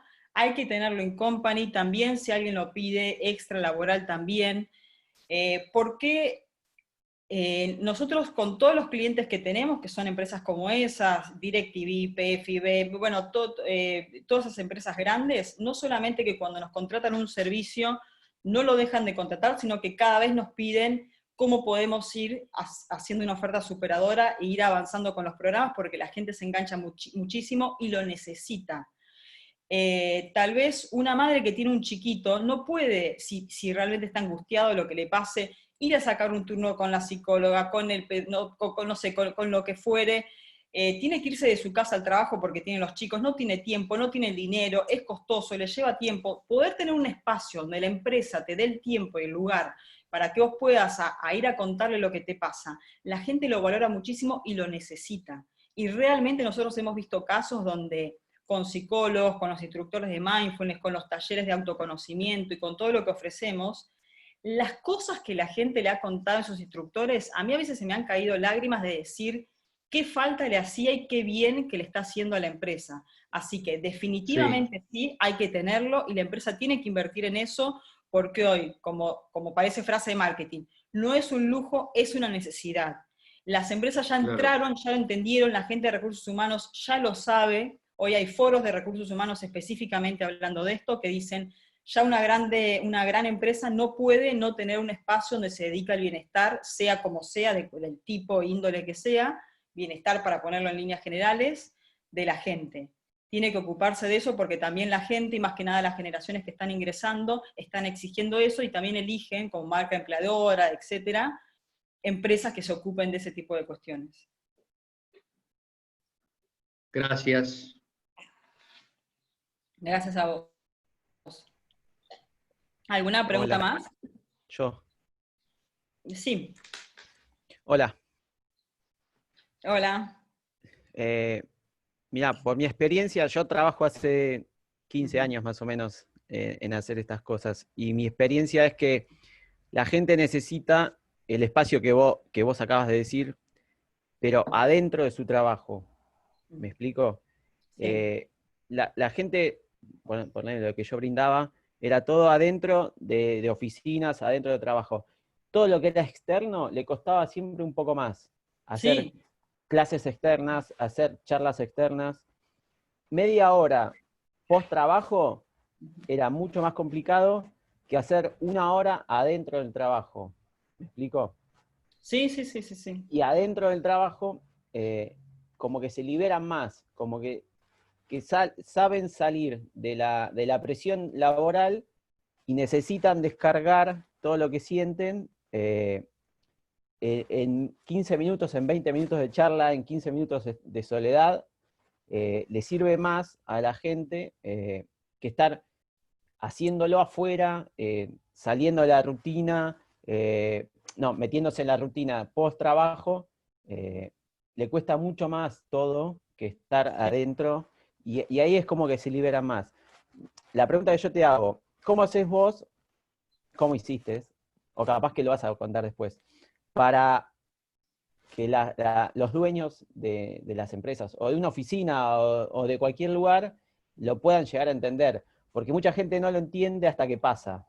in company también, si alguien lo pide, extra laboral también, porque nosotros con todos los clientes que tenemos, que son empresas como esas, DirecTV, PFB, bueno, todas esas empresas grandes, no solamente que cuando nos contratan un servicio no lo dejan de contratar, sino que cada vez nos piden cómo podemos ir haciendo una oferta superadora e ir avanzando con los programas, porque la gente se engancha muchísimo y lo necesita. Tal vez una madre que tiene un chiquito no puede, si realmente está angustiado de lo que le pase, ir a sacar un turno con la psicóloga, no sé, con lo que fuere, tiene que irse de su casa al trabajo porque tiene los chicos, no tiene tiempo, no tiene el dinero, es costoso, le lleva tiempo. Poder tener un espacio donde la empresa te dé el tiempo y el lugar para que vos puedas a ir a contarle lo que te pasa, la gente lo valora muchísimo y lo necesita. Y realmente nosotros hemos visto casos donde con psicólogos, con los instructores de mindfulness, con los talleres de autoconocimiento y con todo lo que ofrecemos, las cosas que la gente le ha contado a sus instructores, a mí a veces se me han caído lágrimas de decir qué falta le hacía y qué bien que le está haciendo a la empresa. Así que definitivamente sí, hay que tenerlo y la empresa tiene que invertir en eso, porque hoy, como parece frase de marketing, no es un lujo, es una necesidad. Las empresas ya entraron, ya lo entendieron, la gente de recursos humanos ya lo sabe. Hoy hay foros de recursos humanos específicamente hablando de esto, que dicen, ya una gran empresa no puede no tener un espacio donde se dedica al bienestar, sea como sea, del tipo, índole que sea, bienestar para ponerlo en líneas generales, de la gente. Tiene que ocuparse de eso porque también la gente, y más que nada las generaciones que están ingresando, están exigiendo eso y también eligen, como marca empleadora, etcétera, empresas que se ocupen de ese tipo de cuestiones. Gracias. Gracias a vos. ¿Alguna pregunta más? Yo. Sí. Hola. Hola. Mira, por mi experiencia, yo trabajo hace 15 años más o menos en hacer estas cosas. Y mi experiencia es que la gente necesita el espacio que vos acabas de decir, pero adentro de su trabajo. ¿Me explico? Sí. La gente, por lo que yo brindaba, era todo adentro de oficinas, adentro de trabajo. Todo lo que era externo le costaba siempre un poco más. Hacer Sí. clases externas, hacer charlas externas. Media hora post trabajo era mucho más complicado que hacer una hora adentro del trabajo. ¿Me explico? Sí, sí, sí, sí, sí. Y adentro del trabajo, como que se liberan más, como que saben salir de la presión laboral y necesitan descargar todo lo que sienten en 15 minutos, en 20 minutos de charla, en 15 minutos de soledad. Le sirve más a la gente que estar haciéndolo afuera, saliendo de la rutina, no, metiéndose en la rutina post-trabajo, le cuesta mucho más todo que estar adentro, y ahí es como que se libera más. La pregunta que yo te hago, ¿cómo haces vos, cómo hiciste, o capaz que lo vas a contar después, para que los dueños de las empresas, o de una oficina, o de cualquier lugar, lo puedan llegar a entender? Porque mucha gente no lo entiende hasta que pasa.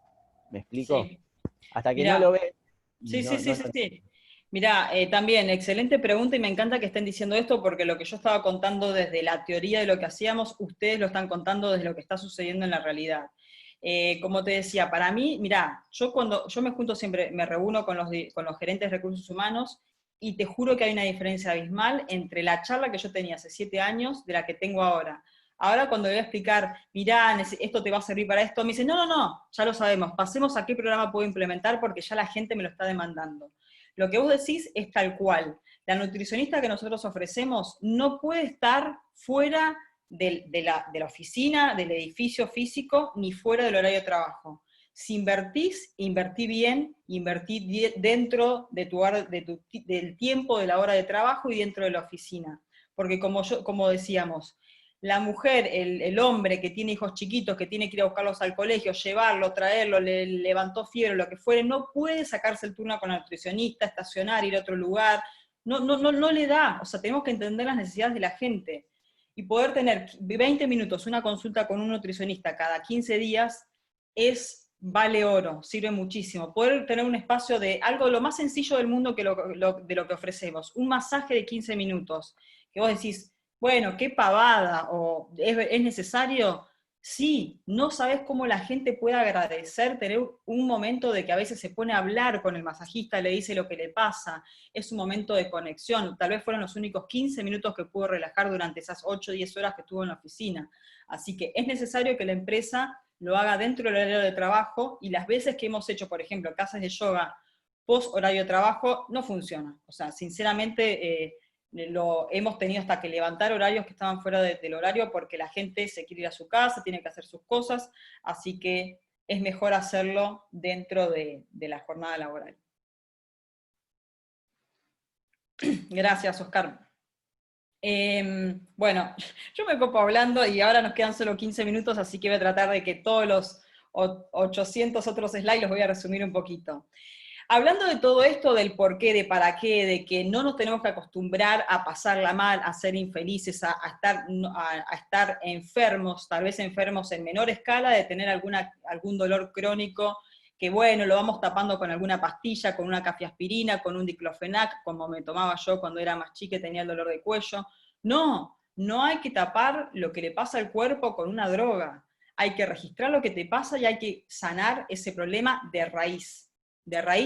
¿Me explico? Sí. Hasta que no lo Mira, ve, sí, no, sí, sí, no sí, lo sí. Mira, también, excelente pregunta y me encanta que estén diciendo esto porque lo que yo estaba contando desde la teoría de lo que hacíamos, ustedes lo están contando desde lo que está sucediendo en la realidad. Como te decía, para mí, mira, yo me junto siempre, me reúno con los gerentes de recursos humanos y te juro que hay una diferencia abismal entre la charla que yo tenía hace 7 años de la que tengo ahora. Ahora cuando le voy a explicar, mirá, esto te va a servir para esto, me dice, no, no, no, ya lo sabemos, pasemos a qué programa puedo implementar porque ya la gente me lo está demandando. Lo que vos decís es tal cual. La nutricionista que nosotros ofrecemos no puede estar fuera de la oficina, del edificio físico, ni fuera del horario de trabajo. Si invertís, invertí bien, invertí dentro de del tiempo de la hora de trabajo y dentro de la oficina. Porque como decíamos, la mujer, el hombre que tiene hijos chiquitos, que tiene que ir a buscarlos al colegio, llevarlo, traerlo, le levantó fiebre, lo que fuere, no puede sacarse el turno con la nutricionista, estacionar, ir a otro lugar, no le da. O sea, tenemos que entender las necesidades de la gente. Y poder tener 20 minutos una consulta con un nutricionista cada 15 días vale oro, sirve muchísimo. Poder tener un espacio de algo de lo más sencillo del mundo de lo que ofrecemos, un masaje de 15 minutos, que vos decís, bueno, qué pavada, o ¿es necesario? Sí, no sabes cómo la gente puede agradecer tener un momento de que a veces se pone a hablar con el masajista, le dice lo que le pasa, es un momento de conexión, tal vez fueron los únicos 15 minutos que pudo relajar durante esas 8 o 10 horas que estuvo en la oficina. Así que es necesario que la empresa lo haga dentro del horario de trabajo, y las veces que hemos hecho, por ejemplo, clases de yoga post horario de trabajo, no funciona. O sea, sinceramente, hemos tenido hasta que levantar horarios que estaban fuera del horario porque la gente se quiere ir a su casa, tiene que hacer sus cosas, así que es mejor hacerlo dentro de la jornada laboral. Gracias, Oscar. Bueno, yo me copo hablando y ahora nos quedan solo 15 minutos, así que voy a tratar de que todos los 800 otros slides los voy a resumir un poquito. Hablando de todo esto, del por qué, de para qué, de que no nos tenemos que acostumbrar a pasarla mal, a ser infelices, a estar enfermos, tal vez enfermos en menor escala, de tener algún dolor crónico, que bueno, lo vamos tapando con alguna pastilla, con una cafeaspirina, con un diclofenac, como me tomaba yo cuando era más chica y tenía el dolor de cuello. No, no hay que tapar lo que le pasa al cuerpo con una droga. Hay que registrar lo que te pasa y hay que sanar ese problema de raíz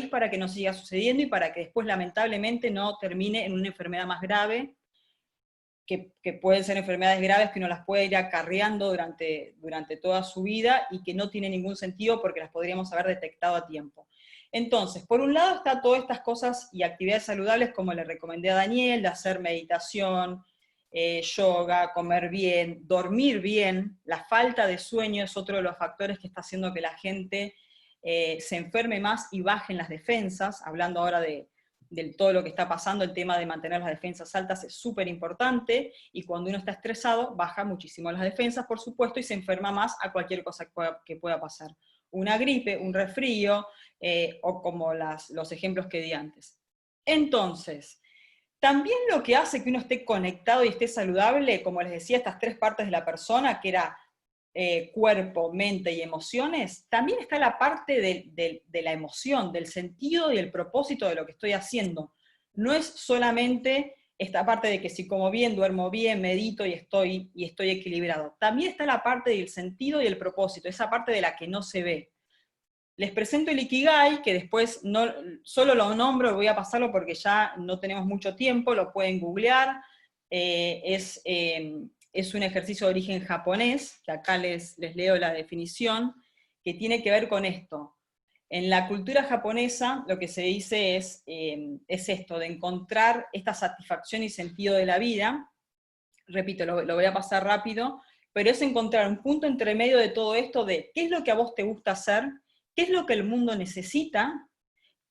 para que no siga sucediendo y para que después lamentablemente no termine en una enfermedad más grave, que pueden ser enfermedades graves que uno las puede ir acarreando durante toda su vida y que no tiene ningún sentido porque las podríamos haber detectado a tiempo. Entonces, por un lado está todas estas cosas y actividades saludables como le recomendé a Daniel, de hacer meditación, yoga, comer bien, dormir bien. La falta de sueño es otro de los factores que está haciendo que la gente se enferme más y bajen las defensas, hablando ahora de todo lo que está pasando, el tema de mantener las defensas altas es súper importante, y cuando uno está estresado, baja muchísimo las defensas, por supuesto, y se enferma más a cualquier cosa que pueda pasar. Una gripe, un resfrío, o como los ejemplos que di antes. Entonces, también lo que hace que uno esté conectado y esté saludable, como les decía, estas 3 partes de la persona, que era cuerpo, mente y emociones, también está la parte de la emoción, del sentido y el propósito de lo que estoy haciendo. No es solamente esta parte de que si como bien, duermo bien, medito y estoy equilibrado. También está la parte del sentido y el propósito, esa parte de la que no se ve. Les presento el Ikigai, que después solo lo nombro, voy a pasarlo porque ya no tenemos mucho tiempo, lo pueden googlear. Es un ejercicio de origen japonés, que acá les leo la definición, que tiene que ver con esto. En la cultura japonesa lo que se dice es esto, de encontrar esta satisfacción y sentido de la vida. Repito, lo voy a pasar rápido, pero es encontrar un punto entre medio de todo esto de qué es lo que a vos te gusta hacer, qué es lo que el mundo necesita,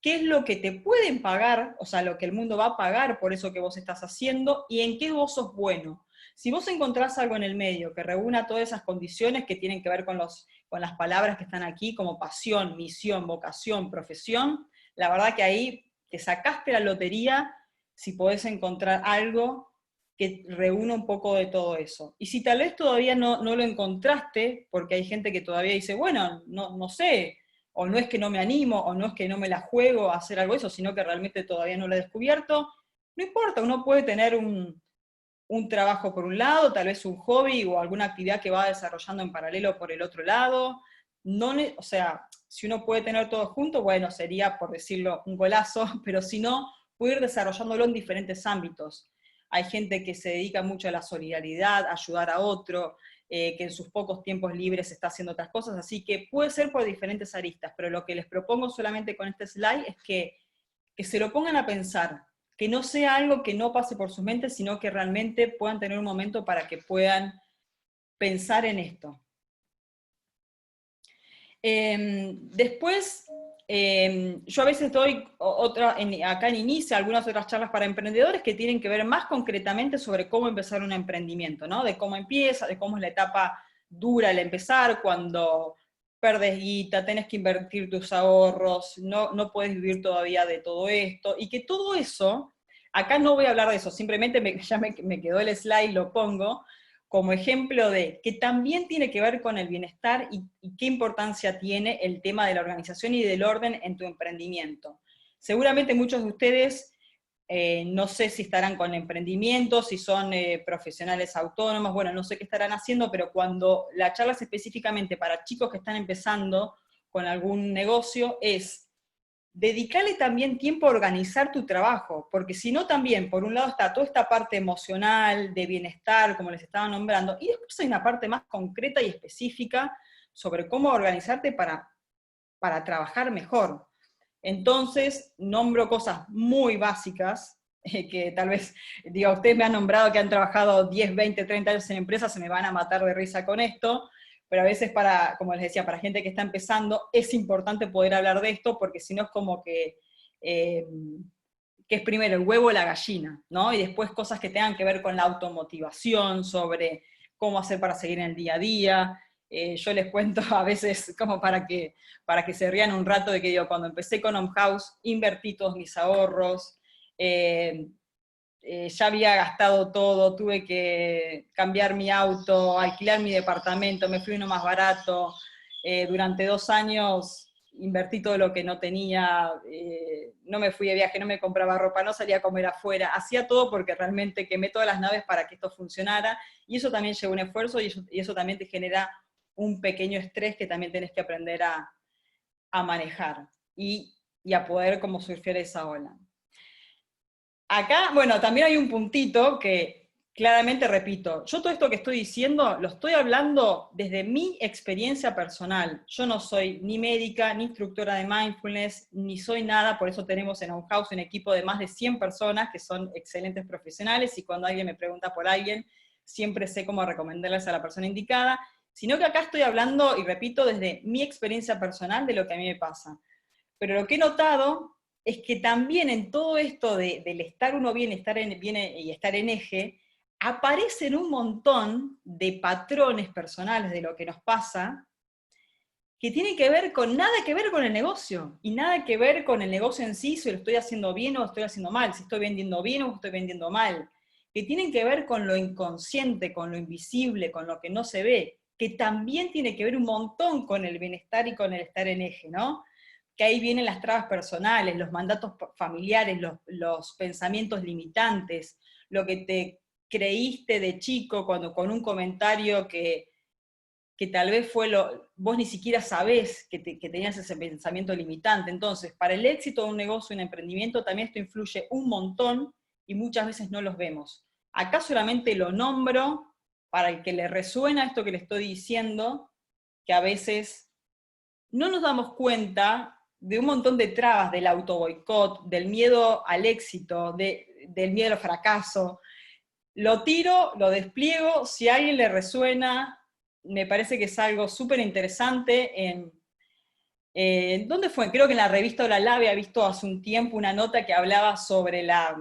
qué es lo que te pueden pagar, o sea, lo que el mundo va a pagar por eso que vos estás haciendo, y en qué vos sos bueno. Si vos encontrás algo en el medio que reúna todas esas condiciones que tienen que ver con las palabras que están aquí, como pasión, misión, vocación, profesión, la verdad que ahí te sacaste la lotería si podés encontrar algo que reúna un poco de todo eso. Y si tal vez todavía no lo encontraste, porque hay gente que todavía dice, bueno, no sé, o no es que no me animo, o no es que no me la juego a hacer algo de eso, sino que realmente todavía no lo he descubierto, no importa, uno puede tener un trabajo por un lado, tal vez un hobby o alguna actividad que va desarrollando en paralelo por el otro lado. O sea, si uno puede tener todo junto, bueno, sería, por decirlo, un golazo, pero si no, puede ir desarrollándolo en diferentes ámbitos. Hay gente que se dedica mucho a la solidaridad, a ayudar a otro, que en sus pocos tiempos libres está haciendo otras cosas, así que puede ser por diferentes aristas, pero lo que les propongo solamente con este slide es que se lo pongan a pensar, que no sea algo que no pase por sus mentes, sino que realmente puedan tener un momento para que puedan pensar en esto. Después, yo a veces doy acá en Inicia algunas otras charlas para emprendedores que tienen que ver más concretamente sobre cómo empezar un emprendimiento, ¿no? De cómo empieza, de cómo es la etapa dura el empezar, cuando perdes guita, tenés que invertir tus ahorros, no puedes vivir todavía de todo esto, y que todo eso, acá no voy a hablar de eso, simplemente ya me quedó el slide, lo pongo, como ejemplo de que también tiene que ver con el bienestar y qué importancia tiene el tema de la organización y del orden en tu emprendimiento. Seguramente muchos de ustedes, no sé si estarán con emprendimientos, si son profesionales autónomos, bueno, no sé qué estarán haciendo, pero cuando la charla es específicamente para chicos que están empezando con algún negocio, es dedicarle también tiempo a organizar tu trabajo, porque si no también, por un lado está toda esta parte emocional, de bienestar, como les estaba nombrando, y después hay una parte más concreta y específica sobre cómo organizarte para trabajar mejor. Entonces, nombro cosas muy básicas, que tal vez, diga, ustedes me han nombrado que han trabajado 10, 20, 30 años en empresas, se me van a matar de risa con esto, pero a veces como les decía, para gente que está empezando, es importante poder hablar de esto, porque si no es como que es primero el huevo o la gallina, ¿no? Y después cosas que tengan que ver con la automotivación, sobre cómo hacer para seguir en el día a día. Yo les cuento a veces, como para que se rían un rato, de que digo, cuando empecé con Home House, invertí todos mis ahorros, ya había gastado todo, tuve que cambiar mi auto, alquilar mi departamento, me fui uno más barato, durante 2 años invertí todo lo que no tenía, no me fui de viaje, no me compraba ropa, no salía a comer afuera, hacía todo porque realmente quemé todas las naves para que esto funcionara, y eso también lleva un esfuerzo, y eso también te genera un pequeño estrés que también tenés que aprender a manejar, y a poder como surfear esa ola. Acá, bueno, también hay un puntito que claramente repito, yo todo esto que estoy diciendo lo estoy hablando desde mi experiencia personal. Yo no soy ni médica, ni instructora de mindfulness, ni soy nada, por eso tenemos en Home House un equipo de más de 100 personas que son excelentes profesionales, y cuando alguien me pregunta por alguien, siempre sé cómo recomendarles a la persona indicada, sino que acá estoy hablando, y repito, desde mi experiencia personal de lo que a mí me pasa. Pero lo que he notado es que también en todo esto del estar uno bien, y estar en eje, aparecen un montón de patrones personales de lo que nos pasa, que tienen que ver con nada que ver con el negocio, y nada que ver con el negocio en sí, si lo estoy haciendo bien o lo estoy haciendo mal, si estoy vendiendo bien o estoy vendiendo mal, que tienen que ver con lo inconsciente, con lo invisible, con lo que no se ve, que también tiene que ver un montón con el bienestar y con el estar en eje, ¿no? Que ahí vienen las trabas personales, los mandatos familiares, los pensamientos limitantes, lo que te creíste de chico cuando con un comentario que tal vez vos ni siquiera sabés que tenías ese pensamiento limitante. Entonces, para el éxito de un negocio, un emprendimiento, también esto influye un montón y muchas veces no los vemos. Acá solamente lo nombro para el que le resuena esto que le estoy diciendo, que a veces no nos damos cuenta de un montón de trabas, del autoboicot, del miedo al éxito, del miedo al fracaso. Lo tiro, lo despliego, si a alguien le resuena, me parece que es algo súper interesante. ¿Dónde fue? Creo que en la revista Olala había visto hace un tiempo una nota que hablaba sobre la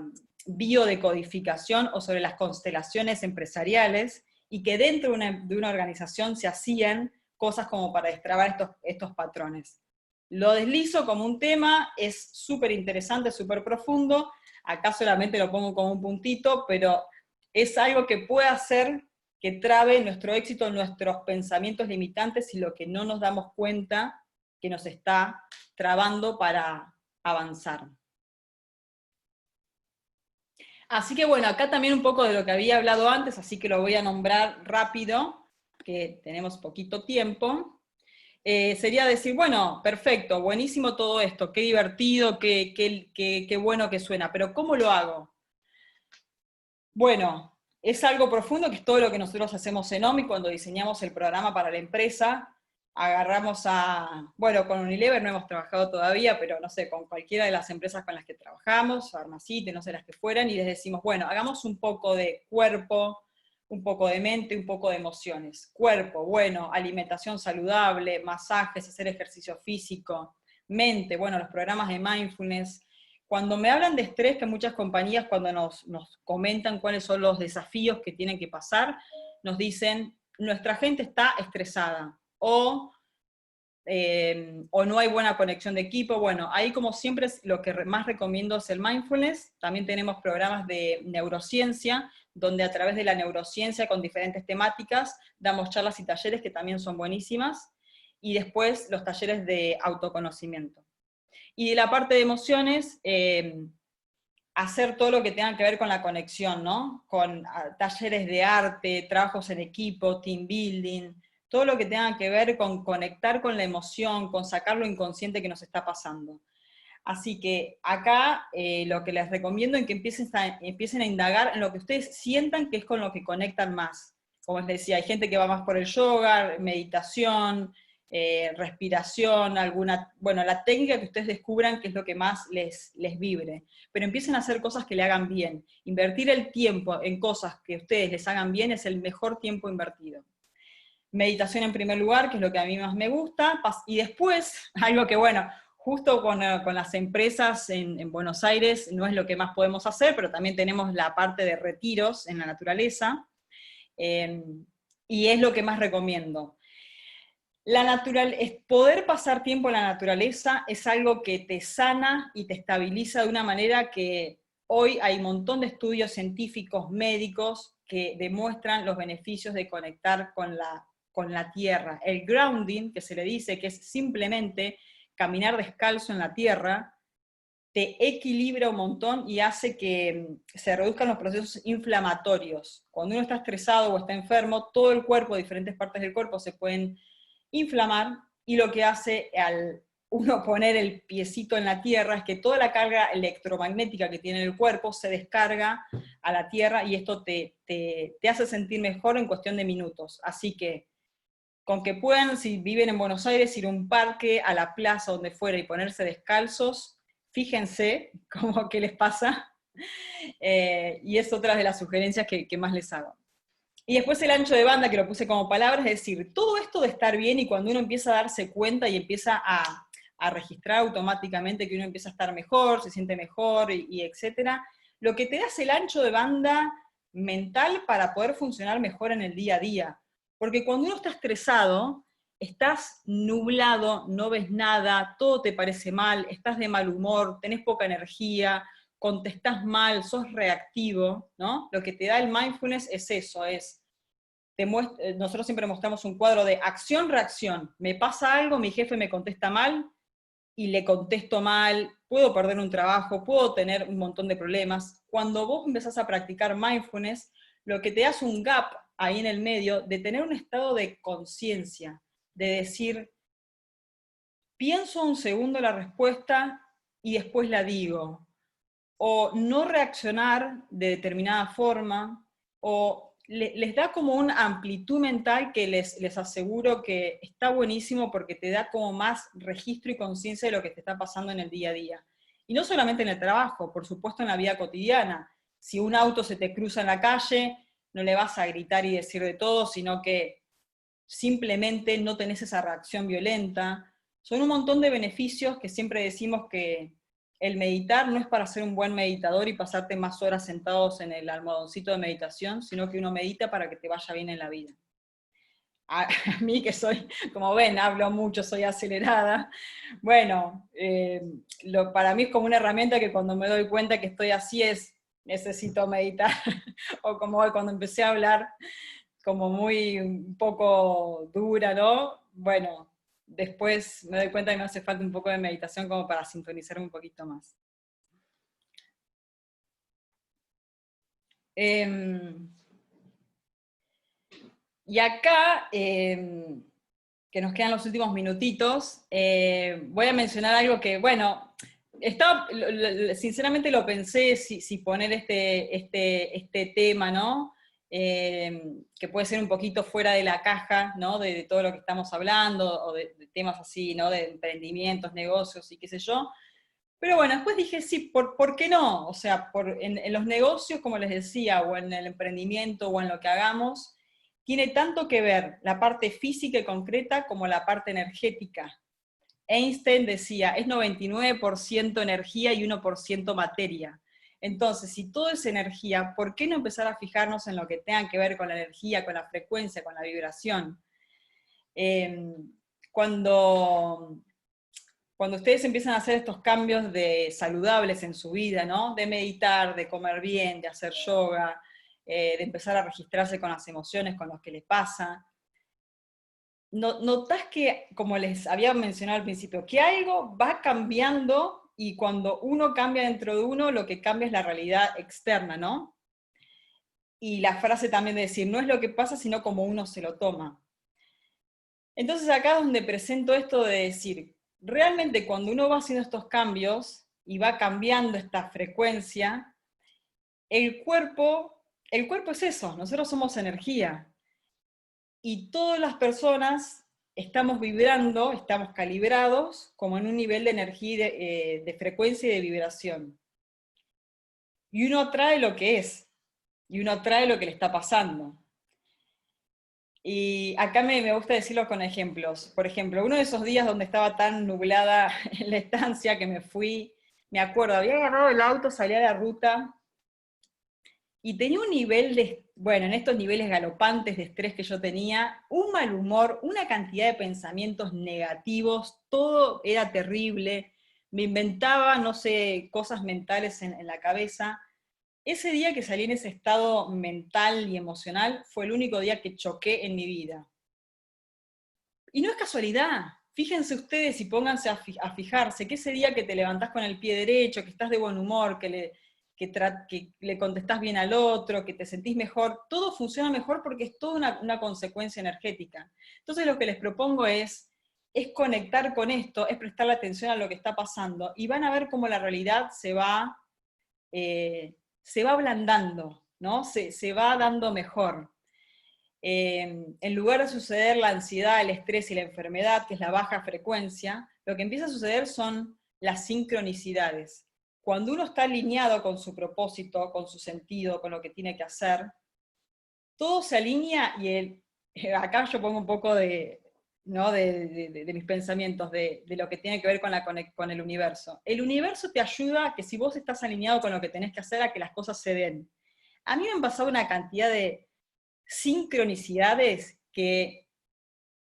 biodecodificación o sobre las constelaciones empresariales, y que dentro de una organización se hacían cosas como para destrabar estos patrones. Lo deslizo como un tema, es súper interesante, súper profundo, acá solamente lo pongo como un puntito, pero es algo que puede hacer que trabe nuestro éxito, nuestros pensamientos limitantes y lo que no nos damos cuenta que nos está trabando para avanzar. Así que bueno, acá también un poco de lo que había hablado antes, así que lo voy a nombrar rápido, que tenemos poquito tiempo. Sería decir, bueno, perfecto, buenísimo todo esto, qué divertido, qué bueno que suena, pero ¿cómo lo hago? Bueno, es algo profundo, que es todo lo que nosotros hacemos en OMI cuando diseñamos el programa para la empresa. Agarramos bueno, con Unilever no hemos trabajado todavía, pero no sé, con cualquiera de las empresas con las que trabajamos, Pharmacite, no sé, las que fueran, y les decimos, bueno, hagamos un poco de cuerpo, un poco de mente, un poco de emociones. Cuerpo, bueno, alimentación saludable, masajes, hacer ejercicio físico. Mente, bueno, los programas de mindfulness. Cuando me hablan de estrés, que muchas compañías cuando nos comentan cuáles son los desafíos que tienen que pasar, nos dicen, nuestra gente está estresada, o no hay buena conexión de equipo. Bueno, ahí como siempre lo que más recomiendo es el mindfulness. También tenemos programas de neurociencia, donde a través de la neurociencia con diferentes temáticas damos charlas y talleres que también son buenísimas, y después los talleres de autoconocimiento. Y de la parte de emociones, hacer todo lo que tenga que ver con la conexión, ¿no? Con talleres de arte, trabajos en equipo, team building, todo lo que tenga que ver con conectar con la emoción, con sacar lo inconsciente que nos está pasando. Así que acá lo que les recomiendo es que empiecen a indagar en lo que ustedes sientan que es con lo que conectan más. Como les decía, hay gente que va más por el yoga, meditación, respiración, bueno, la técnica que ustedes descubran que es lo que más les vibre. Pero empiecen a hacer cosas que le hagan bien. Invertir el tiempo en cosas que ustedes les hagan bien es el mejor tiempo invertido. Meditación en primer lugar, que es lo que a mí más me gusta, y después, algo que bueno, justo con las empresas en Buenos Aires no es lo que más podemos hacer, pero también tenemos la parte de retiros en la naturaleza, y es lo que más recomiendo. Poder pasar tiempo en la naturaleza es algo que te sana y te estabiliza de una manera que hoy hay un montón de estudios científicos, médicos, que demuestran los beneficios de conectar con la tierra. El grounding, que se le dice que es simplemente caminar descalzo en la tierra, te equilibra un montón y hace que se reduzcan los procesos inflamatorios. Cuando uno está estresado o está enfermo, todo el cuerpo, diferentes partes del cuerpo se pueden inflamar, y lo que hace al uno poner el piecito en la tierra es que toda la carga electromagnética que tiene el cuerpo se descarga a la tierra, y esto te hace sentir mejor en cuestión de minutos. Así que, con que puedan, si viven en Buenos Aires, ir a un parque, a la plaza, donde fuera, y ponerse descalzos, fíjense qué les pasa, y es otra de las sugerencias que más les hago. Y después el ancho de banda, que lo puse como palabras, es decir, todo esto de estar bien, y cuando uno empieza a darse cuenta y empieza a a registrar automáticamente que uno empieza a estar mejor, se siente mejor, y etcétera, lo que te da es el ancho de banda mental para poder funcionar mejor en el día a día. Porque cuando uno está estresado, estás nublado, no ves nada, todo te parece mal, estás de mal humor, tenés poca energía, contestás mal, sos reactivo, ¿no? Lo que te da el mindfulness es eso, nosotros siempre mostramos un cuadro de acción-reacción. Me pasa algo, mi jefe me contesta mal, y le contesto mal, puedo perder un trabajo, puedo tener un montón de problemas. Cuando vos empezás a practicar mindfulness, lo que te da es un gap ahí en el medio de tener un estado de conciencia, de decir, pienso un segundo la respuesta y después la digo, o no reaccionar de determinada forma, o les da como una amplitud mental que les aseguro que está buenísimo porque te da como más registro y conciencia de lo que te está pasando en el día a día. Y no solamente en el trabajo, por supuesto en la vida cotidiana. Si un auto se te cruza en la calle, no le vas a gritar y decir de todo, sino que simplemente no tenés esa reacción violenta. Son un montón de beneficios que siempre decimos que el meditar no es para ser un buen meditador y pasarte más horas sentados en el almohadoncito de meditación, sino que uno medita para que te vaya bien en la vida. A mí que soy, como ven, hablo mucho, soy acelerada, bueno, para mí es como una herramienta que cuando me doy cuenta que estoy así necesito meditar, o como hoy cuando empecé a hablar como muy un poco dura, ¿no? Bueno, después me doy cuenta que me hace falta un poco de meditación como para sintonizar un poquito más. Y acá, que nos quedan los últimos minutitos, voy a mencionar algo que, bueno, sinceramente lo pensé si poner este tema, ¿no? Que puede ser un poquito fuera de la caja, ¿no? De todo lo que estamos hablando, o de temas así, ¿no? De emprendimientos, negocios y qué sé yo. Pero bueno, después dije, sí, ¿por qué no? O sea, en los negocios, como les decía, o en el emprendimiento, o en lo que hagamos, tiene tanto que ver la parte física y concreta como la parte energética. Einstein decía, es 99% energía y 1% materia. Entonces, si todo es energía, ¿por qué no empezar a fijarnos en lo que tenga que ver con la energía, con la frecuencia, con la vibración? Cuando ustedes empiezan a hacer estos cambios saludables en su vida, ¿no? De meditar, de comer bien, de hacer yoga, de empezar a registrarse con las emociones, con lo que les pasa, notás que, como les había mencionado al principio, que algo va cambiando, y cuando uno cambia dentro de uno, lo que cambia es la realidad externa, ¿no? Y la frase también de decir, no es lo que pasa, sino como uno se lo toma. Entonces acá es donde presento esto de decir, realmente cuando uno va haciendo estos cambios, y va cambiando esta frecuencia, el cuerpo es eso, nosotros somos energía. Y todas las personas estamos vibrando, estamos calibrados como en un nivel de energía, de frecuencia y de vibración. Y uno atrae lo que es, y uno atrae lo que le está pasando. Y acá me gusta decirlo con ejemplos. Por ejemplo, uno de esos días donde estaba tan nublada en la estancia que me fui, me acuerdo, había agarrado el auto, salí a la ruta, y tenía un nivel en estos niveles galopantes de estrés que yo tenía, un mal humor, una cantidad de pensamientos negativos, todo era terrible, me inventaba, no sé, cosas mentales en la cabeza. Ese día que salí en ese estado mental y emocional fue el único día que choqué en mi vida. Y no es casualidad. Fíjense ustedes y pónganse a fijarse que ese día que te levantás con el pie derecho, que estás de buen humor, que le contestás bien al otro, que te sentís mejor, todo funciona mejor porque es toda una consecuencia energética. Entonces lo que les propongo es conectar con esto, es prestarle atención a lo que está pasando, y van a ver cómo la realidad se va ablandando, ¿no? Se va dando mejor. En lugar de suceder la ansiedad, el estrés y la enfermedad, que es la baja frecuencia, lo que empieza a suceder son las sincronicidades. Cuando uno está alineado con su propósito, con su sentido, con lo que tiene que hacer, todo se alinea, y acá yo pongo un poco de ¿no? de mis pensamientos, de lo que tiene que ver con el universo. El universo te ayuda a que si vos estás alineado con lo que tenés que hacer, a que las cosas se den. A mí me han pasado una cantidad de sincronicidades que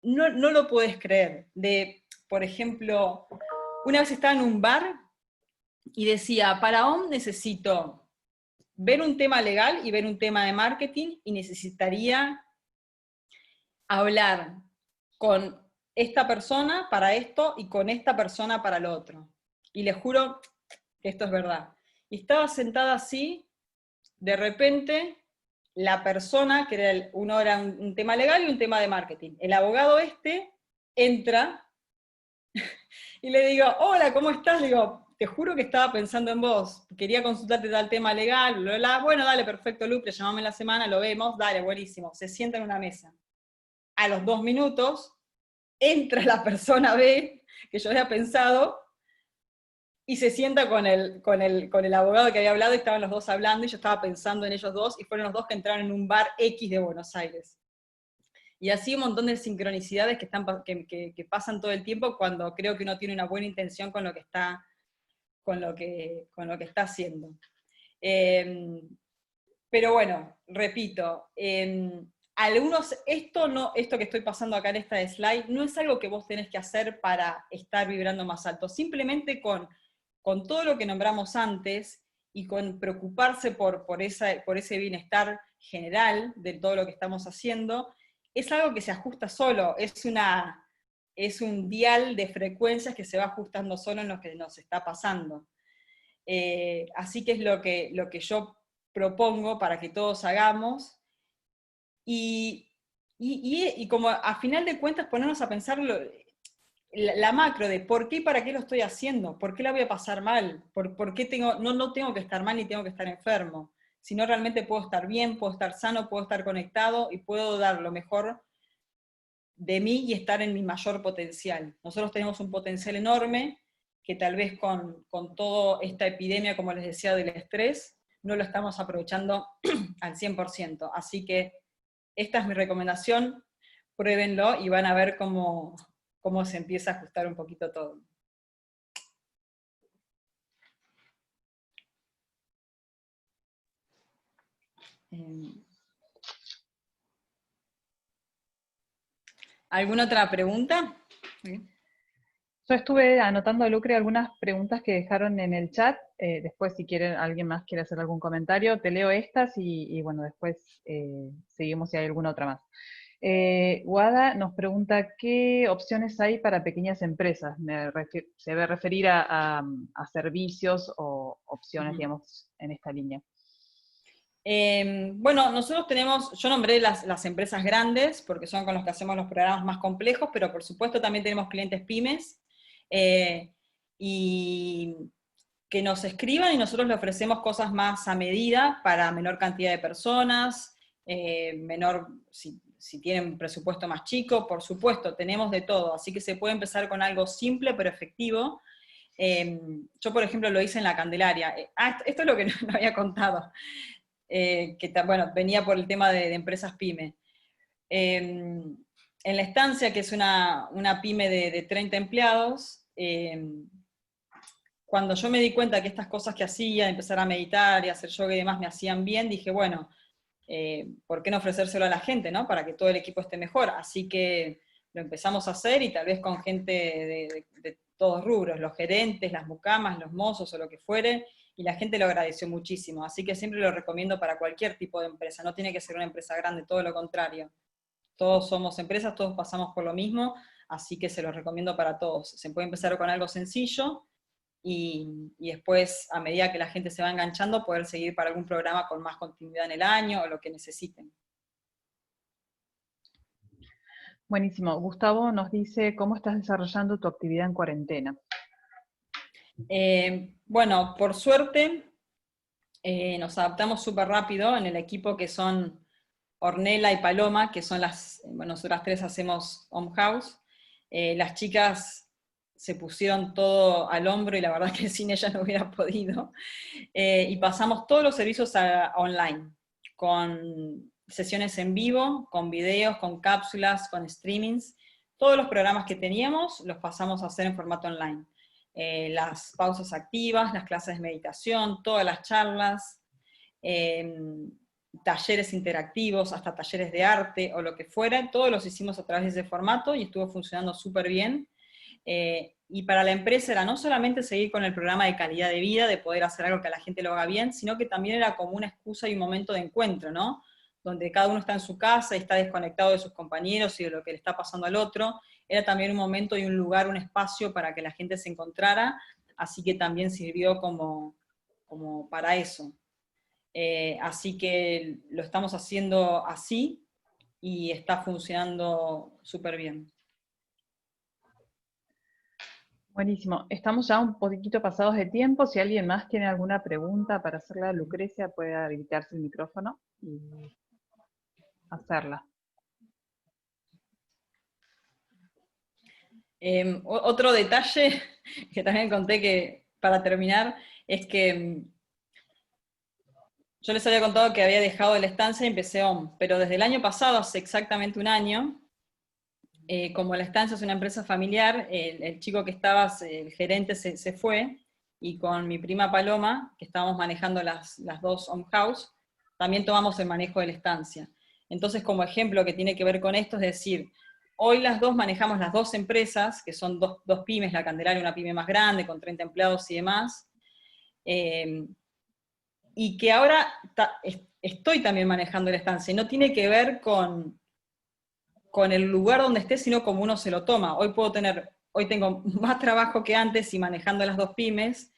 no lo puedes creer. Por ejemplo, una vez estaba en un bar y decía, para OM necesito ver un tema legal y ver un tema de marketing, y necesitaría hablar con esta persona para esto y con esta persona para lo otro. Y les juro que esto es verdad. Y estaba sentada así, de repente, la persona, que era uno era un tema legal y un tema de marketing. El abogado entra y le digo, hola, ¿cómo estás? Le digo, te juro que estaba pensando en vos, quería consultarte tal tema legal, bla, bla. Bueno, dale, perfecto, Lupe, llamame en la semana, lo vemos, dale, buenísimo. Se sienta en una mesa. A los 2 minutos, entra la persona B, que yo había pensado, y se sienta con el abogado que había hablado, y estaban los dos hablando, y yo estaba pensando en ellos dos, y fueron los dos que entraron en un bar X de Buenos Aires. Y así un montón de sincronicidades que pasan todo el tiempo cuando creo que uno tiene una buena intención con lo que está haciendo. Pero bueno, repito, esto que estoy pasando acá en esta slide, no es algo que vos tenés que hacer para estar vibrando más alto, simplemente con todo lo que nombramos antes, y con preocuparse por ese bienestar general de todo lo que estamos haciendo, es algo que se ajusta solo, es un dial de frecuencias que se va ajustando solo en lo que nos está pasando. Así que es lo que yo propongo para que todos hagamos, y como a final de cuentas ponernos a pensar la macro de por qué y para qué lo estoy haciendo, por qué la voy a pasar mal, por qué no tengo que estar mal ni tengo que estar enfermo, sino realmente puedo estar bien, puedo estar sano, puedo estar conectado y puedo dar lo mejor de mí y estar en mi mayor potencial. Nosotros tenemos un potencial enorme que tal vez con toda esta epidemia, como les decía, del estrés, no lo estamos aprovechando al 100%. Así que esta es mi recomendación, pruébenlo y van a ver cómo se empieza a ajustar un poquito todo. ¿Alguna otra pregunta? ¿Sí? Yo estuve anotando, Lucre, algunas preguntas que dejaron en el chat. Después, si alguien más quiere hacer algún comentario, te leo estas y bueno, después seguimos si hay alguna otra más. Guada nos pregunta qué opciones hay para pequeñas empresas. Se debe referir a servicios o opciones, digamos, en esta línea. Bueno, nosotros yo nombré las empresas grandes, porque son con los que hacemos los programas más complejos, pero por supuesto también tenemos clientes pymes, y que nos escriban y nosotros le ofrecemos cosas más a medida para menor cantidad de personas, si tienen un presupuesto más chico, por supuesto, tenemos de todo, así que se puede empezar con algo simple pero efectivo. Yo, por ejemplo, lo hice en la Candelaria. Esto es lo que no había contado. Bueno, venía por el tema de empresas pyme. En la estancia, que es una pyme de 30 empleados, cuando yo me di cuenta que estas cosas que hacía, empezar a meditar y hacer yoga y demás, me hacían bien, dije, bueno, ¿por qué no ofrecérselo a la gente, ¿no? Para que todo el equipo esté mejor. Así que lo empezamos a hacer, y tal vez con gente de todos rubros, los gerentes, las mucamas, los mozos o lo que fuere, y la gente lo agradeció muchísimo. Así que siempre lo recomiendo para cualquier tipo de empresa, no tiene que ser una empresa grande, todo lo contrario. Todos somos empresas, todos pasamos por lo mismo, así que se lo recomiendo para todos. Se puede empezar con algo sencillo, y después, a medida que la gente se va enganchando, poder seguir para algún programa con más continuidad en el año, o lo que necesiten. Buenísimo. Gustavo nos dice, ¿cómo estás desarrollando tu actividad en cuarentena? Bueno, por suerte, nos adaptamos súper rápido en el equipo, que son Ornella y Paloma, que son nosotras tres hacemos Home House. Las chicas se pusieron todo al hombro, y la verdad que sin ellas no hubiera podido. Y pasamos todos los servicios online, con sesiones en vivo, con videos, con cápsulas, con streamings. todos los programas que teníamos los pasamos a hacer en formato online. Las pausas activas, las clases de meditación, todas las charlas, talleres interactivos, hasta talleres de arte o lo que fuera, todos los hicimos a través de ese formato y estuvo funcionando súper bien. Y para la empresa era no solamente seguir con el programa de calidad de vida, de poder hacer algo que a la gente lo haga bien, sino que también era como una excusa y un momento de encuentro, ¿no? Donde cada uno está en su casa y está desconectado de sus compañeros y de lo que le está pasando al otro. Era también un momento y un lugar, un espacio para que la gente se encontrara, así que también sirvió como para eso. Así que lo estamos haciendo así y está funcionando súper bien. Buenísimo. Estamos ya un poquito pasados de tiempo. Si alguien más tiene alguna pregunta para hacerle a Lucrecia, puede habilitarse el micrófono y hacerla. Otro detalle que también conté que, para terminar, es que yo les había contado que había dejado la estancia y empecé OM, pero desde el año pasado, hace exactamente un año, como la estancia es una empresa familiar, el chico que estaba, el gerente, se fue, y con mi prima Paloma, que estábamos manejando las dos OM House, también tomamos el manejo de la estancia. Entonces, como ejemplo que tiene que ver con esto, es decir, hoy las dos manejamos las dos empresas, que son dos pymes, la Candelaria, una pyme más grande, con 30 empleados y demás, y que ahora estoy también manejando la estancia, y no tiene que ver con el lugar donde esté, sino como uno se lo toma. Hoy tengo más trabajo que antes y manejando las dos pymes,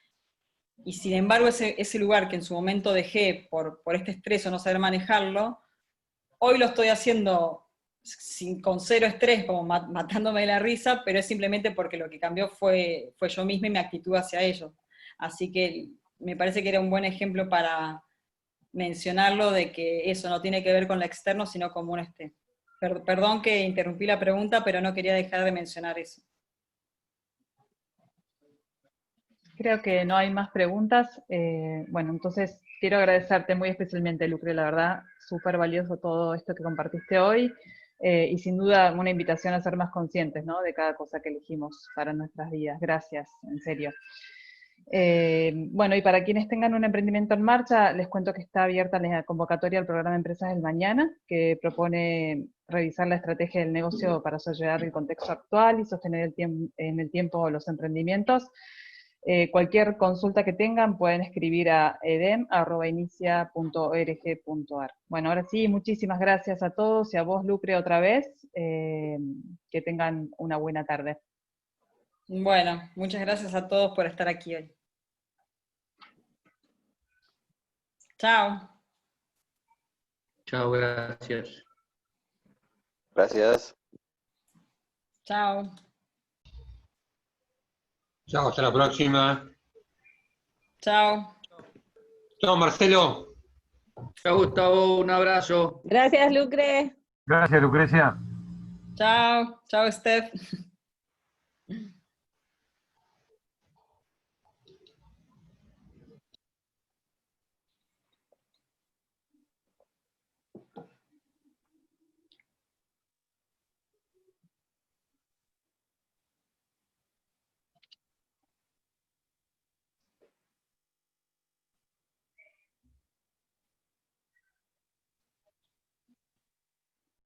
y sin embargo ese lugar que en su momento dejé por este estrés o no saber manejarlo, hoy lo estoy haciendo con cero estrés, como matándome de la risa, pero es simplemente porque lo que cambió fue yo misma y mi actitud hacia ello. Así que me parece que era un buen ejemplo para mencionarlo, de que eso no tiene que ver con lo externo, sino como uno esté. Perdón que interrumpí la pregunta, pero no quería dejar de mencionar eso. Creo que no hay más preguntas. Bueno, entonces quiero agradecerte muy especialmente, Lucre, la verdad, súper valioso todo esto que compartiste hoy, y sin duda una invitación a ser más conscientes, ¿no?, de cada cosa que elegimos para nuestras vidas. Gracias, en serio. Bueno, y para quienes tengan un emprendimiento en marcha, les cuento que está abierta la convocatoria al programa Empresas del Mañana, que propone revisar la estrategia del negocio para sobrellevar el contexto actual y sostener en el tiempo los emprendimientos. Cualquier consulta que tengan pueden escribir a edem@inicia.org.ar. Bueno, ahora sí, muchísimas gracias a todos y a vos, Lucre, otra vez. Que tengan una buena tarde. Bueno, muchas gracias a todos por estar aquí hoy. Chao. Chao, gracias. Gracias. Chao. Chao, hasta la próxima. Chao. Chao, Marcelo. Chao, Gustavo, un abrazo. Gracias, Lucre. Gracias, Lucrecia. Chao. Chao, Steph.